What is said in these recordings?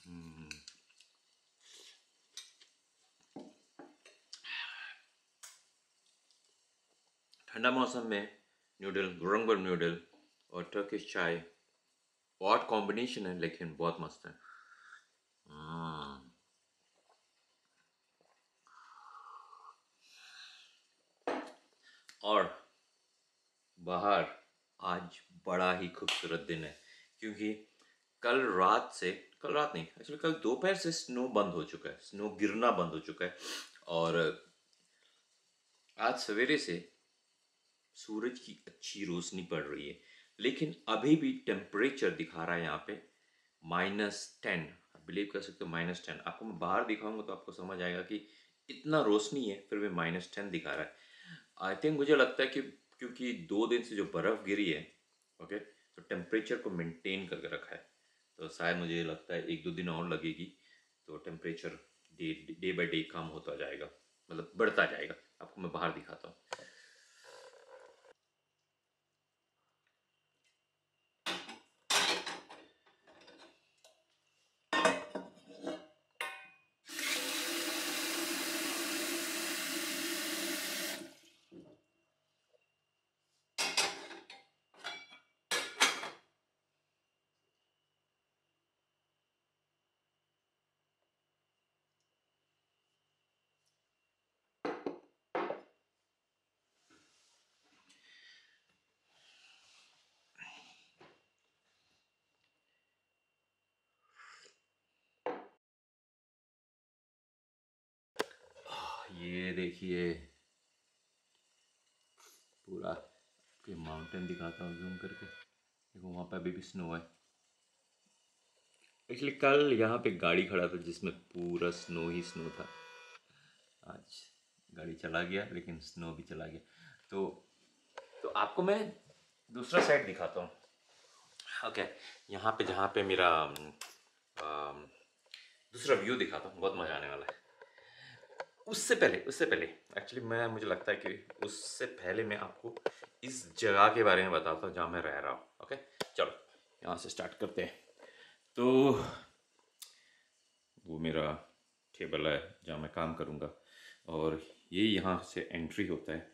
हम्म, ठंडा मौसम में नूडल, गरम गरम नूडल और टर्किश चाय बहुत कॉम्बिनेशन है, लेकिन बहुत मस्त है। और बाहर आज बड़ा ही खूबसूरत दिन है, क्योंकि कल रात से, कल रात नहीं एक्चुअली कल दोपहर से स्नो बंद हो चुका है, स्नो गिरना बंद हो चुका है। और आज सवेरे से सूरज की अच्छी रोशनी पड़ रही है, लेकिन अभी भी टेम्परेचर दिखा रहा है यहाँ पे -10। बिलीव कर सकते हो, -10। आपको मैं बाहर दिखाऊंगा तो आपको समझ आएगा कि इतना रोशनी है फिर भी -10 दिखा रहा है। आई थिंक मुझे लगता है कि क्योंकि 2 दिन से जो बर्फ़ गिरी है, ओके, तो टेम्परेचर को मेंटेन करके रखा है। तो शायद मुझे लगता है 1-2 दिन और लगेगी, तो temperature day day by day कम होता जाएगा, मतलब बढ़ता जाएगा। आपको मैं बाहर दिखाता हूँ। ये देखिए, पूरा के माउंटेन दिखाता हूँ जूम करके। देखो वहाँ पे अभी भी स्नो है। एक्चुअली कल यहाँ पे गाड़ी खड़ा था जिसमें पूरा स्नो ही स्नो था। आज गाड़ी चला गया, लेकिन स्नो भी चला गया। तो आपको मैं दूसरा साइड दिखाता हूँ। ओके, यहाँ पे जहाँ पे मेरा दूसरा व्यू दिखाता हूँ, बहुत मज़ा आने वाला है। उससे पहले एक्चुअली मैं मुझे लगता है कि उससे पहले मैं आपको इस जगह के बारे में बताता हूँ जहाँ मैं रह रहा हूँ। ओके, चलो यहाँ से स्टार्ट करते हैं। तो वो मेरा टेबल है जहाँ मैं काम करूँगा, और ये यहाँ से एंट्री होता है।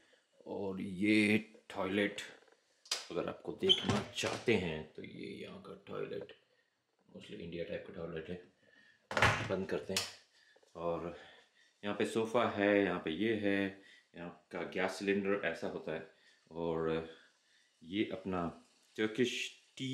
और ये टॉयलेट, अगर आपको देखना चाहते हैं तो ये यहाँ का टॉयलेट मोस्टली इंडिया टाइप का टॉयलेट है। बंद करते हैं। और यहाँ पे सोफ़ा है, यहाँ पे ये है, यहाँ का गैस सिलेंडर ऐसा होता है। और ये अपना टर्किश टी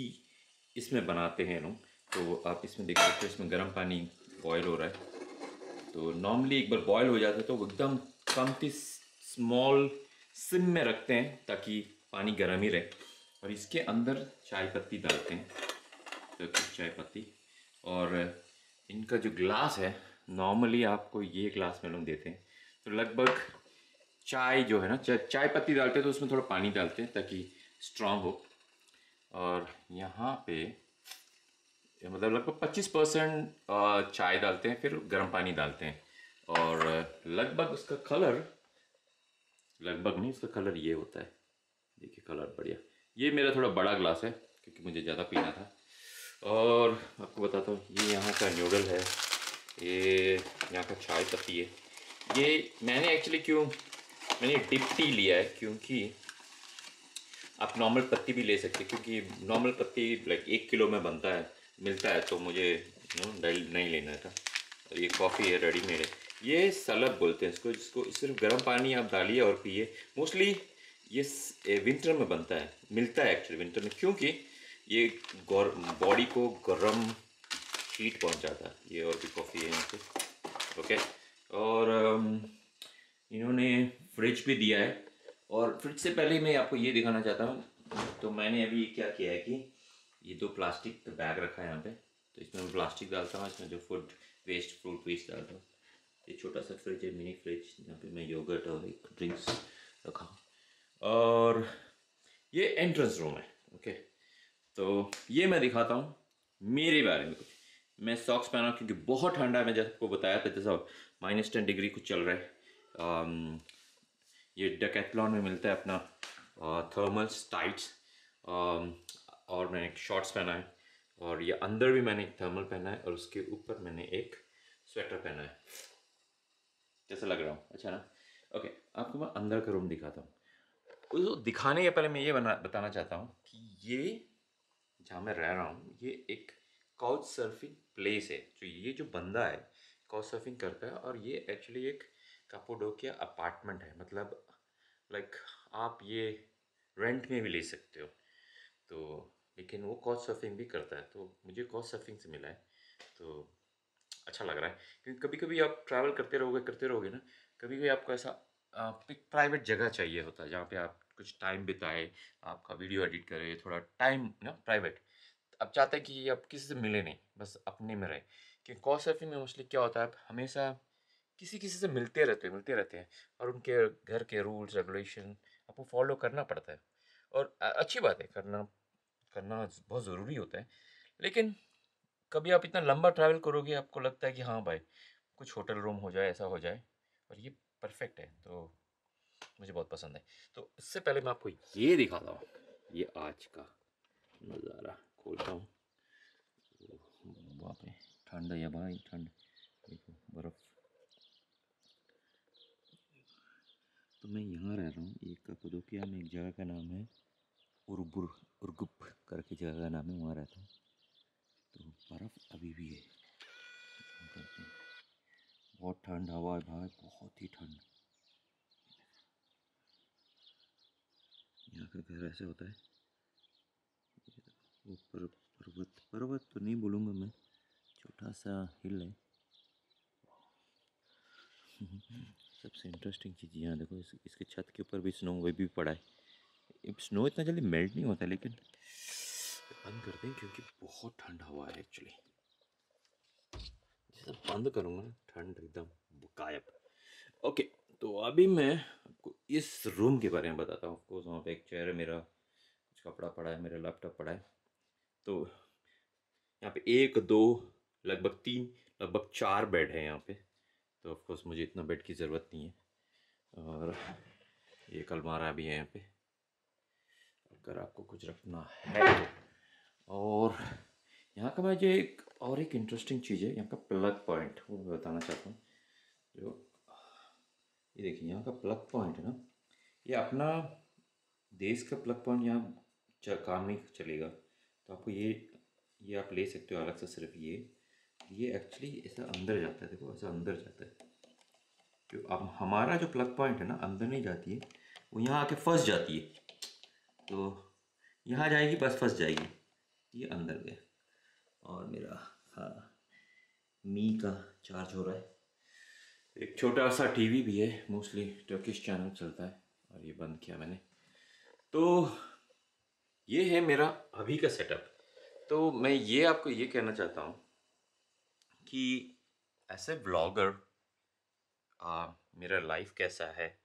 इसमें बनाते हैं लोग। तो आप इसमें देख सकते हो, इसमें गर्म पानी बॉयल हो रहा है। तो नॉर्मली एक बार बॉयल हो जाता है तो वो एकदम कम थी स्मॉल सिम में रखते हैं ताकि पानी गर्म ही रहे। और इसके अंदर चाय पत्ती डालते हैं, टर्किश चाय पत्ती। और इनका जो ग्लास है, नॉर्मली आपको ये ग्लास में लोग देते हैं। तो लगभग चाय जो है ना, चाय पत्ती डालते हैं तो उसमें थोड़ा पानी डालते हैं ताकि स्ट्रांग हो। और यहाँ पे मतलब लगभग 25% चाय डालते हैं, फिर गर्म पानी डालते हैं। और लगभग उसका कलर, लगभग नहीं, उसका कलर ये होता है। देखिए कलर बढ़िया। ये मेरा थोड़ा बड़ा ग्लास है क्योंकि मुझे ज़्यादा पीना था। और आपको बताता हूँ, ये यहाँ का नूडल है, ये यहाँ का चाय पत्ती है। ये मैंने एक्चुअली मैंने डिप टी लिया है क्योंकि आप नॉर्मल पत्ती भी ले सकते हैं, क्योंकि नॉर्मल पत्ती लाइक 1 किलो में बनता है, मिलता है, तो मुझे नहीं लेना था। और ये कॉफ़ी है, रेडीमेड है। ये सलब बोलते हैं इसको, जिसको सिर्फ गर्म पानी आप डालिए और पिए। मोस्टली ये विंटर में बनता है, मिलता है एक्चुअली विंटर में, क्योंकि ये बॉडी को गर्म हीट पहुंचाता है। ये और भी कॉफ़ी है यहाँ पे। ओके, और इन्होंने फ्रिज भी दिया है। और फ्रिज से पहले मैं आपको ये दिखाना चाहता हूँ। तो मैंने अभी क्या किया है कि ये 2 प्लास्टिक बैग रखा है यहाँ पे। तो इसमें मैं प्लास्टिक डालता हूँ, इसमें जो फूड वेस्ट, फ्रूट वेस्ट डालता हूँ। ये छोटा सा फ्रिज है, मिनी फ्रिज, यहाँ पे मैं योगर्ट और एक ड्रिंक्स रखा हूँ। और ये एंट्रेंस रूम है। ओके, तो ये मैं दिखाता हूँ मेरे बारे में कुछ। मैं सॉक्स पहना क्योंकि बहुत ठंडा है। मैं जैसे आपको बताया था, जैसा -10 डिग्री कुछ चल रहा है। ये डेकेथलॉन में मिलता है अपना थर्मल्स टाइट्स। और मैंने एक शॉर्ट्स पहना है। और ये अंदर भी मैंने एक थर्मल पहना है और उसके ऊपर मैंने एक स्वेटर पहना है। कैसा लग रहा हूँ? अच्छा ना? ओके, आपको मैं अंदर का रूम दिखाता हूँ। उसको दिखाने के पहले मैं ये बताना चाहता हूँ कि ये जहाँ मैं रह रहा हूँ ये एक काउच सर्फिंग प्लेस है। जो ये जो बंदा है काउच सर्फिंग करता है, और ये एक्चुअली एक कापोडोकिया अपार्टमेंट है। मतलब लाइक आप ये रेंट में भी ले सकते हो। तो लेकिन वो काउच सर्फिंग भी करता है, तो मुझे काउच सर्फिंग से मिला है, तो अच्छा लग रहा है। क्योंकि कभी कभी आप ट्रैवल करते रहोगे ना, कभी कभी आपको ऐसा एक प्राइवेट जगह चाहिए होता है जहाँ पे आप कुछ टाइम बिताए, आपका वीडियो एडिट करे, थोड़ा टाइम ना प्राइवेट। आप चाहते हैं कि आप किसी से मिले नहीं, बस अपने में रहे। क्योंकि काउच सर्फिंग में मोस्टली क्या होता है, आप हमेशा किसी किसी से मिलते रहते हैं, और उनके घर के रूल्स रेगुलेशन आपको फॉलो करना पड़ता है। और अच्छी बात है, करना करना बहुत ज़रूरी होता है। लेकिन कभी आप इतना लंबा ट्रैवल करोगे, आपको लगता है कि हाँ भाई कुछ होटल रूम हो जाए, ऐसा हो जाए, और ये परफेक्ट है, तो मुझे बहुत पसंद है। तो इससे पहले मैं आपको ये दिखाता हूँ, ये आज का नज़ारा खोलता हूँ। वहाँ पे ठंड है भाई, ठंड देखो, बर्फ़। तो मैं यहाँ रह रहा हूँ, ये कप्पाडोकिया में एक जगह का नाम है उर्बुर उर्गुप करके जगह का नाम है, वहाँ रहता हूँ। तो बर्फ़ अभी भी है, बहुत ठंड हवा है भाई, बहुत ही ठंड। यहाँ का घर ऐसे होता है, ऊपर पर्वत पर्वत तो नहीं बोलूँगा मैं, छोटा सा हिल है। सबसे इंटरेस्टिंग चीज़ यहाँ देखो, इसके छत के ऊपर भी स्नो वही भी पड़ा है। स्नो इतना जल्दी मेल्ट नहीं होता, लेकिन बंद कर दें क्योंकि बहुत ठंड हवा है एक्चुअली। जैसे बंद करूँगा ना, ठंड एकदम गायब। ओके, तो अभी मैं आपको इस रूम के बारे में बताता हूँ। ऑफकोर्स वहाँ पे एक चेयर है, मेरा कुछ कपड़ा पड़ा है, मेरा लैपटॉप पड़ा है। तो यहाँ पे एक दो लगभग तीन लगभग चार बेड है यहाँ पे। तो ऑफकोर्स मुझे इतना बेड की ज़रूरत नहीं है। और ये अलमारा भी है यहाँ पे, अगर आपको कुछ रखना है तो। और यहाँ का मुझे एक इंटरेस्टिंग चीज़ है, यहाँ का प्लग पॉइंट, वो मैं बताना चाहता हूँ। जो ये देखिए, यहाँ का प्लग पॉइंट है ना, ये अपना देश का प्लग पॉइंट यहाँ काम नहीं चलेगा। तो आपको ये आप ले सकते हो अलग से। सिर्फ ये एक्चुअली ऐसा अंदर जाता है, देखो ऐसा अंदर जाता है। जो अब हमारा जो प्लग पॉइंट है ना, अंदर नहीं जाती है, वो यहाँ आके फंस जाती है। तो यहाँ जाएगी, बस फंस जाएगी। ये अंदर गया। और मेरा, हाँ, मी का चार्ज हो रहा है। एक छोटा सा टीवी भी है, मोस्टली टर्किश चैनल चलता है, और ये बंद किया मैंने। तो ये है मेरा अभी का सेटअप। तो मैं ये आपको ये कहना चाहता हूँ कि ऐसे ब्लॉगर मेरा लाइफ कैसा है,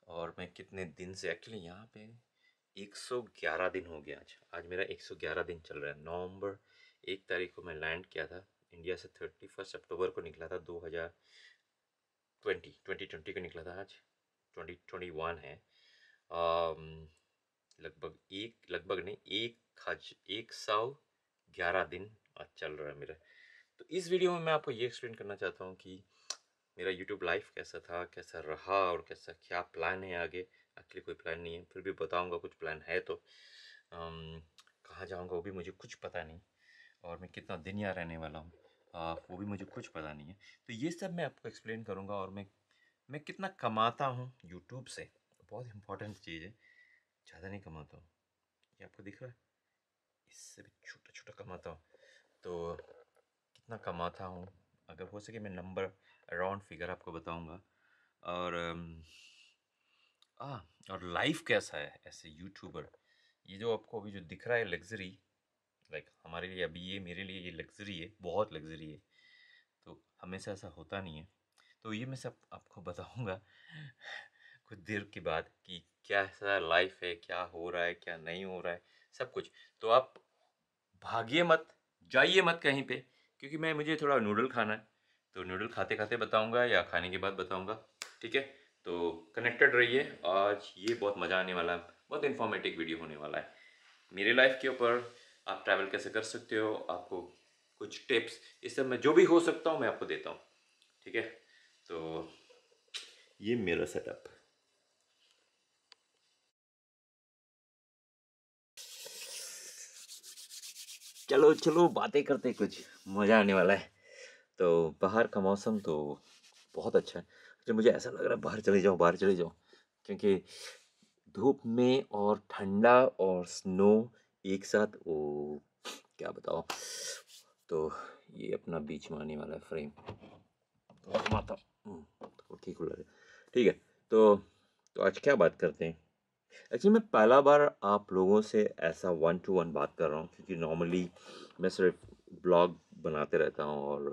और मैं कितने दिन से एक्चुअली यहाँ पे 111 दिन हो गया। आज आज मेरा 111 दिन चल रहा है। नवंबर 1 तारीख को मैं लैंड किया था इंडिया से, 31 अक्टूबर को निकला था, 2020 को निकला था। आज 2021 है। लगभग नहीं, 111 दिन आज चल रहा है मेरा। तो इस वीडियो में मैं आपको ये एक्सप्लेन करना चाहता हूँ कि मेरा यूट्यूब लाइफ कैसा था, कैसा रहा, और कैसा क्या प्लान है आगे। एक्चुअली कोई प्लान नहीं है, फिर भी बताऊंगा कुछ प्लान है तो। कहाँ जाऊंगा वो भी मुझे कुछ पता नहीं, और मैं कितना दिन यहाँ रहने वाला हूँ वो भी मुझे कुछ पता नहीं है। तो ये सब मैं आपको एक्सप्लेन करूँगा। और मैं कितना कमाता हूँ यूट्यूब से, बहुत इंपॉर्टेंट चीज़ है। ज़्यादा नहीं कमाता हूँ, ये आपको दिख रहा है, इससे भी छोटा छोटा कमाता हूँ। तो कितना कमाता हूँ, अगर हो सके मैं नंबर अराउंड फिगर आपको बताऊँगा। और और लाइफ कैसा है ऐसे यूट्यूबर। ये जो आपको अभी जो दिख रहा है लग्जरी, लाइक हमारे लिए अभी ये, मेरे लिए ये लग्जरी है, बहुत लग्जरी है। तो हमेशा ऐसा होता नहीं है। तो ये मैं सब आपको बताऊंगा कुछ देर के बाद कि क्या ऐसा लाइफ है, क्या हो रहा है, क्या नहीं हो रहा है, सब कुछ। तो आप भागिए मत, जाइए मत कहीं पे, क्योंकि मुझे थोड़ा नूडल खाना है। तो नूडल खाते खाते बताऊंगा या खाने के बाद बताऊंगा, ठीक है? तो कनेक्टेड रहिए, आज ये बहुत मज़ा आने वाला है, बहुत इन्फॉर्मेटिव वीडियो होने वाला है मेरे लाइफ के ऊपर। आप ट्रैवल कैसे कर सकते हो, आपको कुछ टिप्स, इस सब में जो भी हो सकता हूँ मैं आपको देता हूँ। ठीक है, तो ये मेरा सेटअप। चलो चलो बातें करते कुछ मज़ा आने वाला है। तो बाहर का मौसम तो बहुत अच्छा है। तो मुझे ऐसा लग रहा है बाहर चले जाओ, बाहर चले जाओ, क्योंकि धूप में और ठंडा और स्नो एक साथ, वो क्या बताओ। तो ये अपना बीच में आने वाला है फ्रेम, तो माता तो ठीक हो रहा है। ठीक है, तो आज क्या बात करते हैं। एक्चुअली मैं पहला बार आप लोगों से ऐसा वन टू वन बात कर रहा हूँ, क्योंकि नॉर्मली मैं सिर्फ ब्लॉग बनाते रहता हूँ और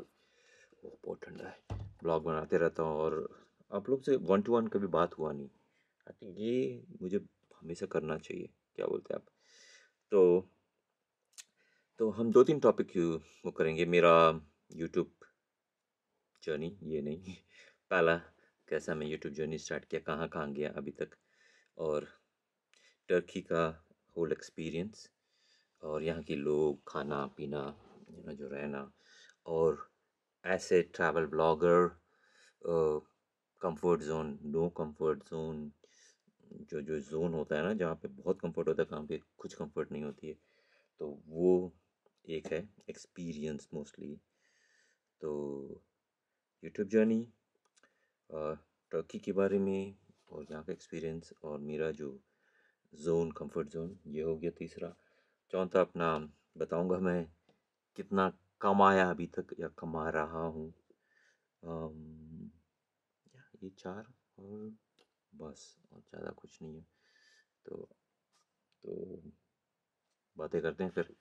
ओह, बहुत ठंडा है, ब्लॉग बनाते रहता हूँ और आप लोग से वन टू वन कभी बात हुआ नहीं। आई थिंक ये मुझे हमेशा करना चाहिए, क्या बोलते हैं आप। तो तो हम दो तीन टॉपिक वो करेंगे। मेरा यूट्यूब जर्नी, ये नहीं पहला, कैसा मैं यूट्यूब जर्नी स्टार्ट किया, कहाँ कहाँ गया अभी तक, और टर्की का होल एक्सपीरियंस, और यहाँ के लोग, खाना पीना, जो रहना, और ऐसे travel blogger, comfort zone, no comfort zone, जो जो जोन होता है ना जहाँ पे बहुत कंफर्ट होता है, कहाँ पे कुछ कंफर्ट नहीं होती है, तो वो एक है एक्सपीरियंस मोस्टली। तो यूट्यूब जर्नी, टर्की के बारे में, और यहाँ का एक्सपीरियंस, और मेरा जो जोन, कंफर्ट जोन, ये हो गया तीसरा। चौथा अपना बताऊंगा मैं कितना कमाया अभी तक या कमा रहा हूँ। अम, ये चार, और बस, और ज़्यादा कुछ नहीं है। तो तो बातें करते हैं फिर।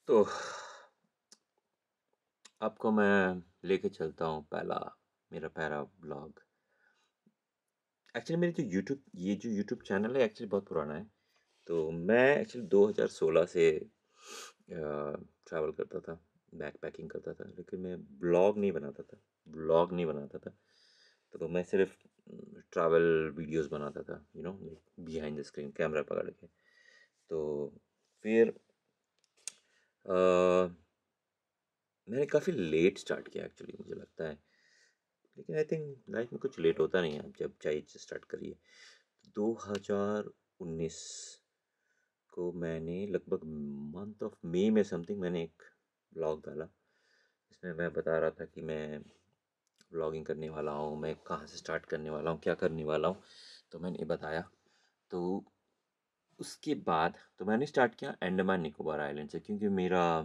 तो आपको मैं लेके चलता हूँ पहला, मेरा पहला ब्लॉग। एक्चुअली मेरी जो यूट्यूब चैनल है एक्चुअली बहुत पुराना है। तो मैं एक्चुअली 2016 से ट्रैवल करता था, बैकपैकिंग करता था, लेकिन मैं ब्लॉग नहीं बनाता था। तो मैं सिर्फ ट्रैवल वीडियोस बनाता था, बिहाइंड द स्क्रीन कैमरा पकड़ के। तो फिर अ, मैंने काफ़ी लेट स्टार्ट किया एक्चुअली, मुझे लगता है, लेकिन आई थिंक लाइफ में कुछ लेट होता नहीं है, आप जब चाहिए स्टार्ट करिए। 2019 को मैंने लगभग मंथ ऑफ मई में समथिंग मैंने एक ब्लॉग डाला, इसमें मैं बता रहा था कि मैं ब्लॉगिंग करने वाला हूँ, मैं कहाँ से स्टार्ट करने वाला हूँ, क्या करने वाला हूँ। तो मैंने ये बताया। तो उसके बाद तो मैंने स्टार्ट किया अंडमान निकोबार आइलैंड से, क्योंकि मेरा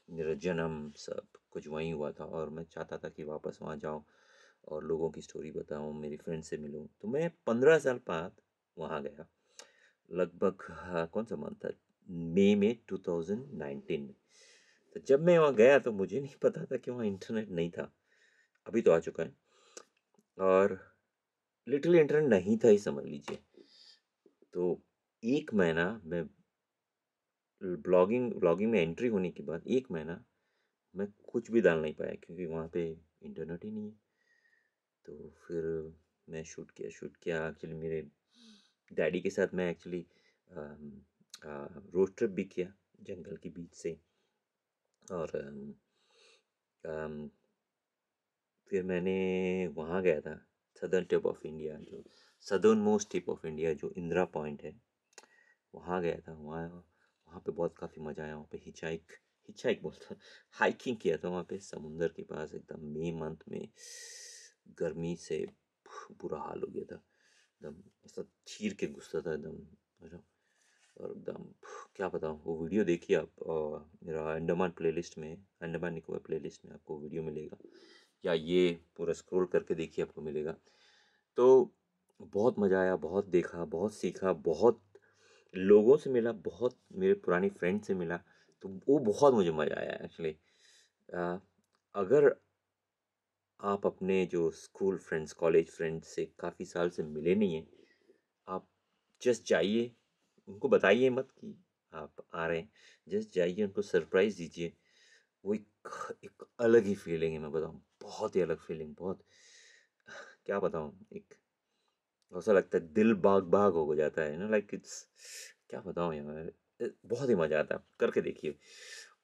मेरा जन्म सब कुछ वहीं हुआ था, और मैं चाहता था कि वापस वहाँ जाऊँ और लोगों की स्टोरी बताऊँ, मेरी फ्रेंड से मिलूँ। तो मैं 15 साल बाद वहाँ गया, लगभग कौन सा मंथ था, मई में 2019 में। तो जब मैं वहाँ गया तो मुझे नहीं पता था कि वहाँ इंटरनेट नहीं था, अभी तो आ चुका है, और लिटरली इंटरनेट नहीं था ही समझ लीजिए। तो एक महीना मैं ब्लॉगिंग में एंट्री होने के बाद एक महीना मैं कुछ भी डाल नहीं पाया, क्योंकि वहाँ पे इंटरनेट ही नहीं है। तो फिर मैं शूट किया एक्चुअली मेरे डैडी के साथ। मैं एक्चुअली रोड ट्रिप भी किया जंगल के बीच से, और अम, फिर मैंने वहाँ गया था, सदर्न टिप ऑफ इंडिया, जो southern most tip of India, जो इंदिरा पॉइंट है, वहाँ गया था। वहाँ वहाँ पे बहुत काफ़ी मज़ा आया। वहाँ पे हिचाइक बोलता, हाइकिंग किया था वहाँ पे समुंदर के पास, एकदम मई मंथ में, गर्मी से बुरा हाल हो गया था, एकदम ऐसा चीर के घुसता था एकदम, और एकदम क्या बताऊँ। वो वीडियो देखिए आप, मेरा अंडमान निकोबार प्लेलिस्ट में आपको वीडियो मिलेगा, या ये पूरा स्क्रॉल करके देखिए, आपको मिलेगा। तो बहुत मज़ा आया, बहुत देखा, बहुत सीखा, बहुत लोगों से मिला, बहुत मेरे पुरानी फ्रेंड से मिला। तो वो बहुत मुझे मज़ा आया एक्चुअली। अगर आप अपने जो स्कूल फ्रेंड्स, कॉलेज फ्रेंड्स से काफ़ी साल से मिले नहीं हैं, आप जस्ट जाइए, उनको बताइए मत कि आप आ रहे हैं, जस्ट जाइए, उनको सरप्राइज़ दीजिए। वो एक अलग ही फीलिंग है, मैं बताऊँ, बहुत ही अलग फीलिंग, बहुत, क्या बताऊँ, एक ऐसा लगता है दिल बाग बाग हो जाता है ना, लाइक इट्स, क्या बताऊँ यार, बहुत ही मज़ा आता है, करके देखिए।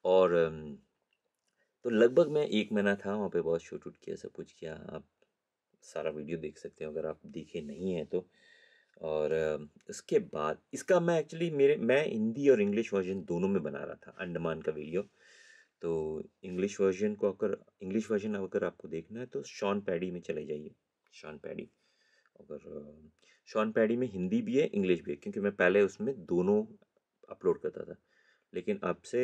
और तो लगभग मैं 1 महीना था वहाँ पे, बहुत शूट वूट किया, सब कुछ किया। आप सारा वीडियो देख सकते हो अगर आप देखे नहीं हैं तो। और उसके बाद इसका मैं एक्चुअली मैं हिंदी और इंग्लिश वर्जन दोनों में बना रहा था अंडमान का वीडियो। तो इंग्लिश वर्जन अगर आपको देखना है तो शॉन पैडी में चले जाइए। शॉन पैडी, अगर शॉन पैडी में हिंदी भी है इंग्लिश भी है, क्योंकि मैं पहले उसमें दोनों अपलोड करता था। लेकिन अब से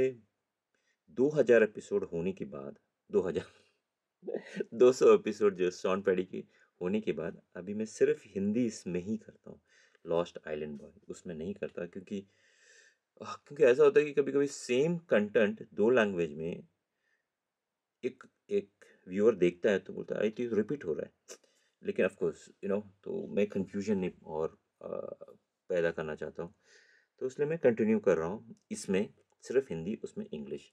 2000 एपिसोड होने के बाद, 2000 200 एपिसोड जो शॉन पैडी की होने के बाद, अभी मैं सिर्फ हिंदी इसमें ही करता हूँ। लॉस्ट आइलैंड बॉय उसमें नहीं करता, क्योंकि ऐसा होता है कि कभी कभी सेम कंटेंट दो लैंग्वेज में एक एक व्यूअर देखता है तो बोलता है इट रिपीट हो रहा है। लेकिन ऑफ कोर्स तो मैं कंफ्यूजन नहीं और पैदा करना चाहता हूँ, तो इसलिए मैं कंटिन्यू कर रहा हूँ इसमें सिर्फ हिंदी, उसमें इंग्लिश।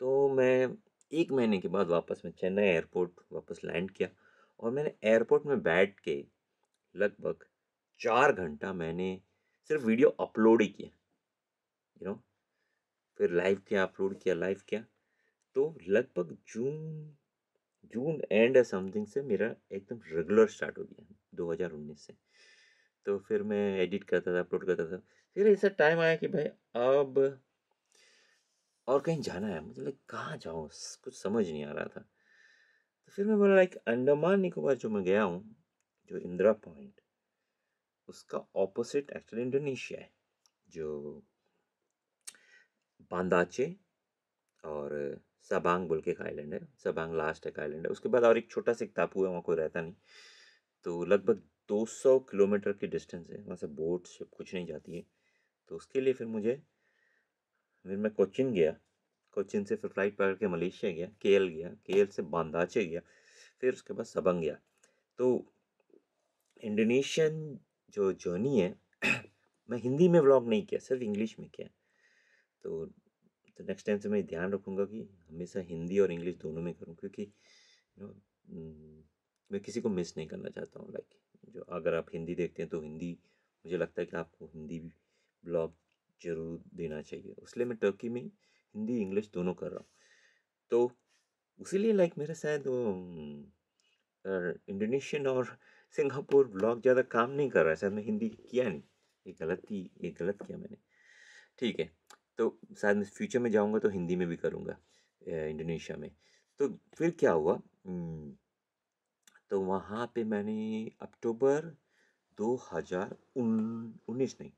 तो मैं 1 महीने के बाद वापस मैं चेन्नई एयरपोर्ट वापस लैंड किया। और मैंने एयरपोर्ट में बैठ के लगभग 4 घंटा मैंने सिर्फ वीडियो अपलोड ही किया, यू नो फिर लाइव किया, अपलोड किया, लाइव किया। तो लगभग जून जून एंड या समथिंग से मेरा एकदम रेगुलर स्टार्ट हो गया 2019 से। तो फिर मैं एडिट करता था, अपलोड करता था। फिर ऐसा टाइम आया कि भाई अब और कहीं जाना है मुझे, लाइक कहाँ जाऊँ, कुछ समझ नहीं आ रहा था। तो फिर मैं बोला लाइक अंडमान निकोबार जो मैं गया हूँ, जो इंदिरा पॉइंट, उसका ऑपोजिट एक्चुअली इंडोनेशिया है, जो बांदाचे और सबांग बोल के एक आइलैंड है। सबांग लास्ट एक आइलैंड है, उसके बाद और एक छोटा सा एक टापू है, वहाँ कोई रहता नहीं। तो लगभग 200 किलोमीटर की डिस्टेंस है, वहाँ से बोट शिप कुछ नहीं जाती है। तो उसके लिए फिर मैं कोचिन गया। कोचिन से फिर फ्लाइट पकड़ के मलेशिया गया, केएल गया, केएल से बांदाचे गया, फिर उसके बाद सबंग गया। तो इंडोनेशियन जो जर्नी है मैं हिंदी में व्लॉग नहीं किया, सिर्फ इंग्लिश में किया। तो नेक्स्ट टाइम से मैं ध्यान रखूँगा कि हमेशा हिंदी और इंग्लिश दोनों में करूँ, क्योंकि मैं किसी को मिस नहीं करना चाहता हूँ। लाइक जो अगर आप हिंदी देखते हैं तो हिंदी, मुझे लगता है कि आपको हिंदी भी ब्लॉग ज़रूर देना चाहिए। इसलिए मैं टर्की में हिंदी इंग्लिश दोनों कर रहा हूँ। तो उसीलिए लाइक मेरा शायद वो इंडोनेशियन और सिंगापुर ब्लॉग ज़्यादा काम नहीं कर रहा है, शायद मैं हिंदी किया नहीं। ये गलत किया मैंने। ठीक है, तो शायद मैं फ्यूचर में जाऊँगा तो हिंदी में भी करूँगा इंडोनेशिया में। तो फिर क्या हुआ, तो वहाँ पे मैंने अक्टूबर 2019 नहीं,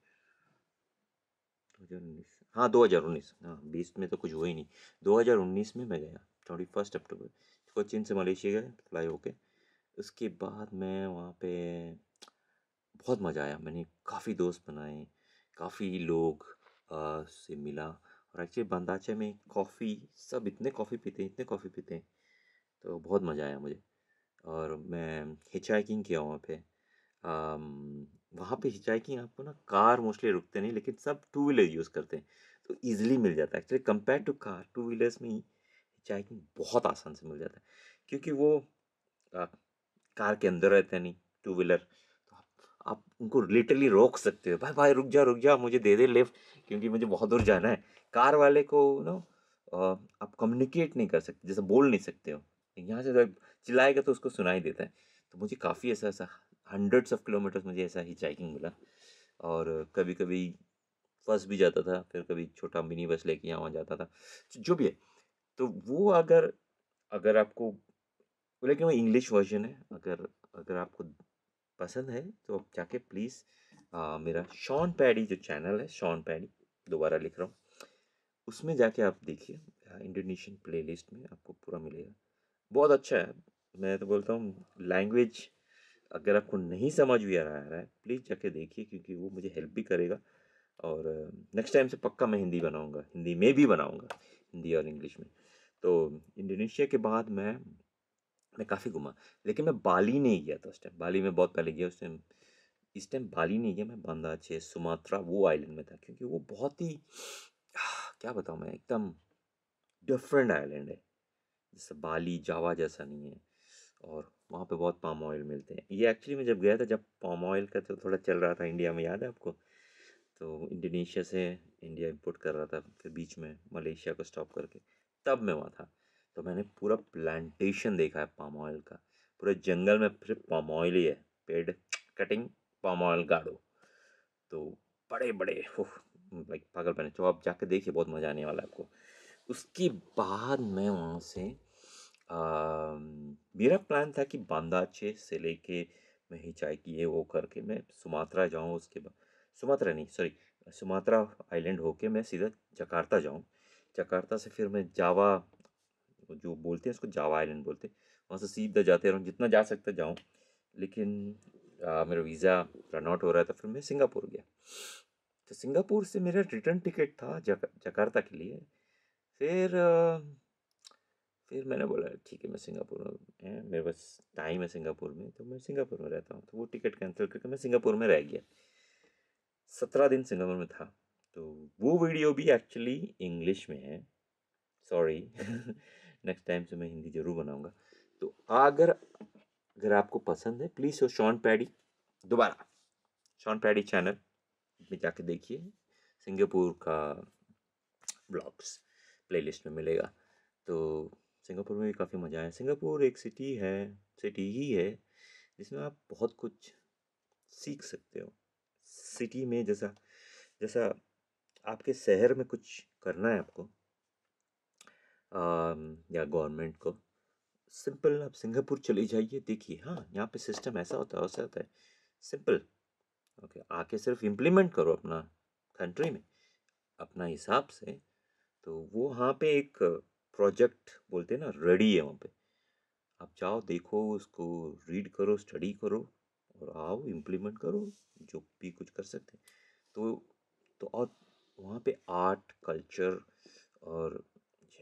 2019, हाँ 2019, हाँ 20 में तो कुछ हुआ ही नहीं। 2019 में मैं गया 21 अक्टूबर, कोचिन से मलेशिया गया फ्लाई होके। उसके बाद मैं वहाँ पे बहुत मज़ा आया, मैंने काफ़ी दोस्त बनाए, काफ़ी लोग से मिला। और एक्चुअली बांदाचे में कॉफ़ी, सब इतने कॉफ़ी पीते हैं, तो बहुत मज़ा आया मुझे। और मैं हिचहाइकिंग किया वहाँ पे। वहाँ पे हिचहाइकिंग आपको ना, कार मोस्टली रुकते नहीं, लेकिन सब टू व्हीलर यूज़ करते हैं, तो ईजिली मिल जाता है। Actually compare to car, two wheelers में हिचहाइकिंग बहुत आसान से मिल जाता है, क्योंकि वो अ, कार के अंदर रहते नहीं, टू व्हीलर। तो आप उनको लिटरली रोक सकते हो, भाई भाई रुक जा मुझे दे दे लिफ्ट, क्योंकि मुझे बहुत दूर जाना है। कार वाले को आप कम्युनिकेट नहीं कर सकते, जैसे बोल नहीं सकते हो। यहाँ से जब चिल्लाएगा तो उसको सुनाई देता है। तो मुझे काफ़ी ऐसा ऐसा हंड्रेड्स ऑफ किलोमीटर्स मुझे ऐसा हिचाइकिंग मिला। और कभी कभी फंस भी जाता था, फिर कभी छोटा मिनी बस लेके यहाँ वहाँ जाता था, जो भी है। तो वो अगर अगर आपको, लेकिन वो इंग्लिश वर्जन है, अगर अगर आपको पसंद है तो आप जाके प्लीज़ मेरा शॉन पैडी जो चैनल है, शॉन पैडी, दोबारा लिख रहा हूँ, उसमें जाके आप देखिए। इंडोनेशियन प्लेलिस्ट में आपको पूरा मिलेगा, बहुत अच्छा है। मैं तो बोलता हूँ लैंग्वेज अगर आपको नहीं समझ भी आ रहा है प्लीज़ जाके देखिए, क्योंकि वो मुझे हेल्प भी करेगा। और नेक्स्ट टाइम से पक्का मैं हिंदी बनाऊँगा, हिंदी में भी बनाऊँगा, हिंदी और इंग्लिश में। तो इंडोनेशिया के बाद मैं काफ़ी घूमा, लेकिन मैं बाली नहीं गया था उस टाइम। बाली में बहुत पहले गया उस टाइम। इस टाइम बाली नहीं गया मैं, बांदाचे, सुमात्रा, वो आइलैंड में था, क्योंकि वो बहुत ही क्या बताऊँ मैं, एकदम डिफरेंट आइलैंड है। जैसे बाली जावा जैसा नहीं है। और वहाँ पे बहुत पाम ऑयल मिलते हैं। ये एक्चुअली मैं जब गया था, जब पाम ऑयल का तो थोड़ा चल रहा था इंडिया में, याद है आपको? तो इंडोनेशिया से इंडिया इंपोर्ट कर रहा था, फिर बीच में मलेशिया को स्टॉप करके तब मैं वहाँ था। तो मैंने पूरा प्लांटेशन देखा है पाम ऑयल का, पूरे जंगल में सिर्फ पाम ऑयल ही है, पेड़ कटिंग, पाम ऑयल गाड़ो। तो बड़े बड़े लाइक पागलपन है, तो आप जाके देखिए, बहुत मज़ा आने वाला है आपको। उसके बाद मैं वहाँ से मेरा प्लान था कि बांदाचे से लेके मैं हिचाई की ये वो करके मैं सुमात्रा जाऊँ, उसके बाद सुमात्रा नहीं सॉरी सुमात्रा आइलैंड होके मैं सीधा जकार्ता जाऊँ। जकार्ता से फिर मैं जावा, जो बोलते हैं उसको जावा आइलैंड बोलते हैं, वहाँ से सीधा जाते रहूँ, जितना जा सकता जाऊँ। लेकिन मेरा वीज़ा रन आउट हो रहा था, फिर मैं सिंगापुर गया। तो सिंगापुर से मेरा रिटर्न टिकट था जकार्ता के लिए। फिर फिर मैंने बोला ठीक है, मैं सिंगापुर में है, मेरे पास टाइम है सिंगापुर में, तो मैं सिंगापुर में रहता हूँ। तो वो टिकट कैंसिल करके मैं सिंगापुर में रह गया। 17 दिन सिंगापुर में था। तो वो वीडियो भी एक्चुअली इंग्लिश में है, सॉरी। नेक्स्ट टाइम से मैं हिंदी ज़रूर बनाऊंगा। तो अगर अगर आपको पसंद है, प्लीज़ सो शॉन पैडी, दोबारा शॉन पैडी चैनल में जाके देखिए, सिंगापुर का ब्लॉग्स प्लेलिस्ट में मिलेगा। तो सिंगापुर में भी काफ़ी मज़ा आया। सिंगापुर एक सिटी ही है जिसमें आप बहुत कुछ सीख सकते हो। सिटी में जैसा जैसा आपके शहर में कुछ करना है आपको, या गवर्नमेंट को, सिंपल आप सिंगापुर चले जाइए, देखिए हाँ यहाँ पे सिस्टम ऐसा होता है वैसा होता है, सिंपल। ओके, आके सिर्फ इम्प्लीमेंट करो अपना कंट्री में अपना हिसाब से। तो वो वहाँ पे एक प्रोजेक्ट बोलते हैं ना, रेडी है वहाँ पे। आप जाओ, देखो उसको, रीड करो, स्टडी करो, और आओ इम्प्लीमेंट करो, जो भी कुछ कर सकते हैं। तो और वहाँ पे आर्ट कल्चर और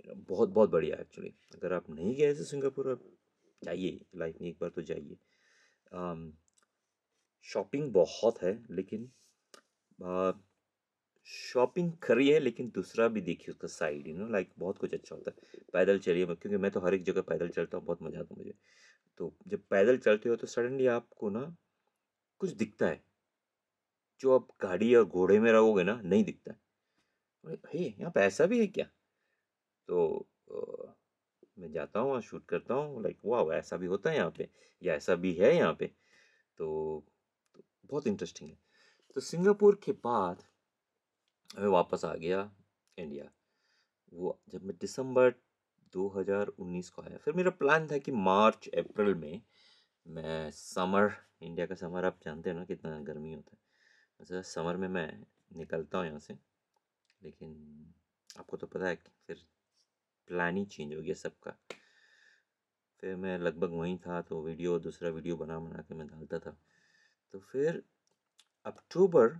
बहुत बहुत बढ़िया एक्चुअली। अगर आप नहीं गए तो सिंगापुर, आप जाइए, लाइफ में एक बार तो जाइए। शॉपिंग बहुत है, लेकिन शॉपिंग करिए, लेकिन दूसरा भी देखिए उसका साइड, लाइक बहुत कुछ अच्छा होता है। पैदल चलिए, क्योंकि मैं तो हर एक जगह पैदल चलता हूँ, बहुत मज़ा आता है मुझे। तो जब पैदल चलते हो तो सडनली आपको ना कुछ दिखता है जो आप गाड़ी और घोड़े में रहोगे ना नहीं दिखता है। अरे हे, यहाँ पे ऐसा भी है क्या? तो मैं जाता हूँ वहाँ, शूट करता हूँ, लाइक वाह ऐसा भी होता है यहाँ पे, या ऐसा भी है यहाँ पे। तो बहुत इंटरेस्टिंग है। तो सिंगापुर के बाद मैं वापस आ गया इंडिया। वो जब मैं दिसंबर 2019 को आया, फिर मेरा प्लान था कि मार्च अप्रैल में मैं समर, इंडिया का समर आप जानते हो ना कितना गर्मी होता है, वैसे समर में मैं निकलता हूँ यहाँ से। लेकिन आपको तो पता है कि फिर प्लान ही चेंज हो गया सबका। फिर मैं लगभग वहीं था, तो दूसरा वीडियो बना बना के मैं डालता था। तो फिर अक्टूबर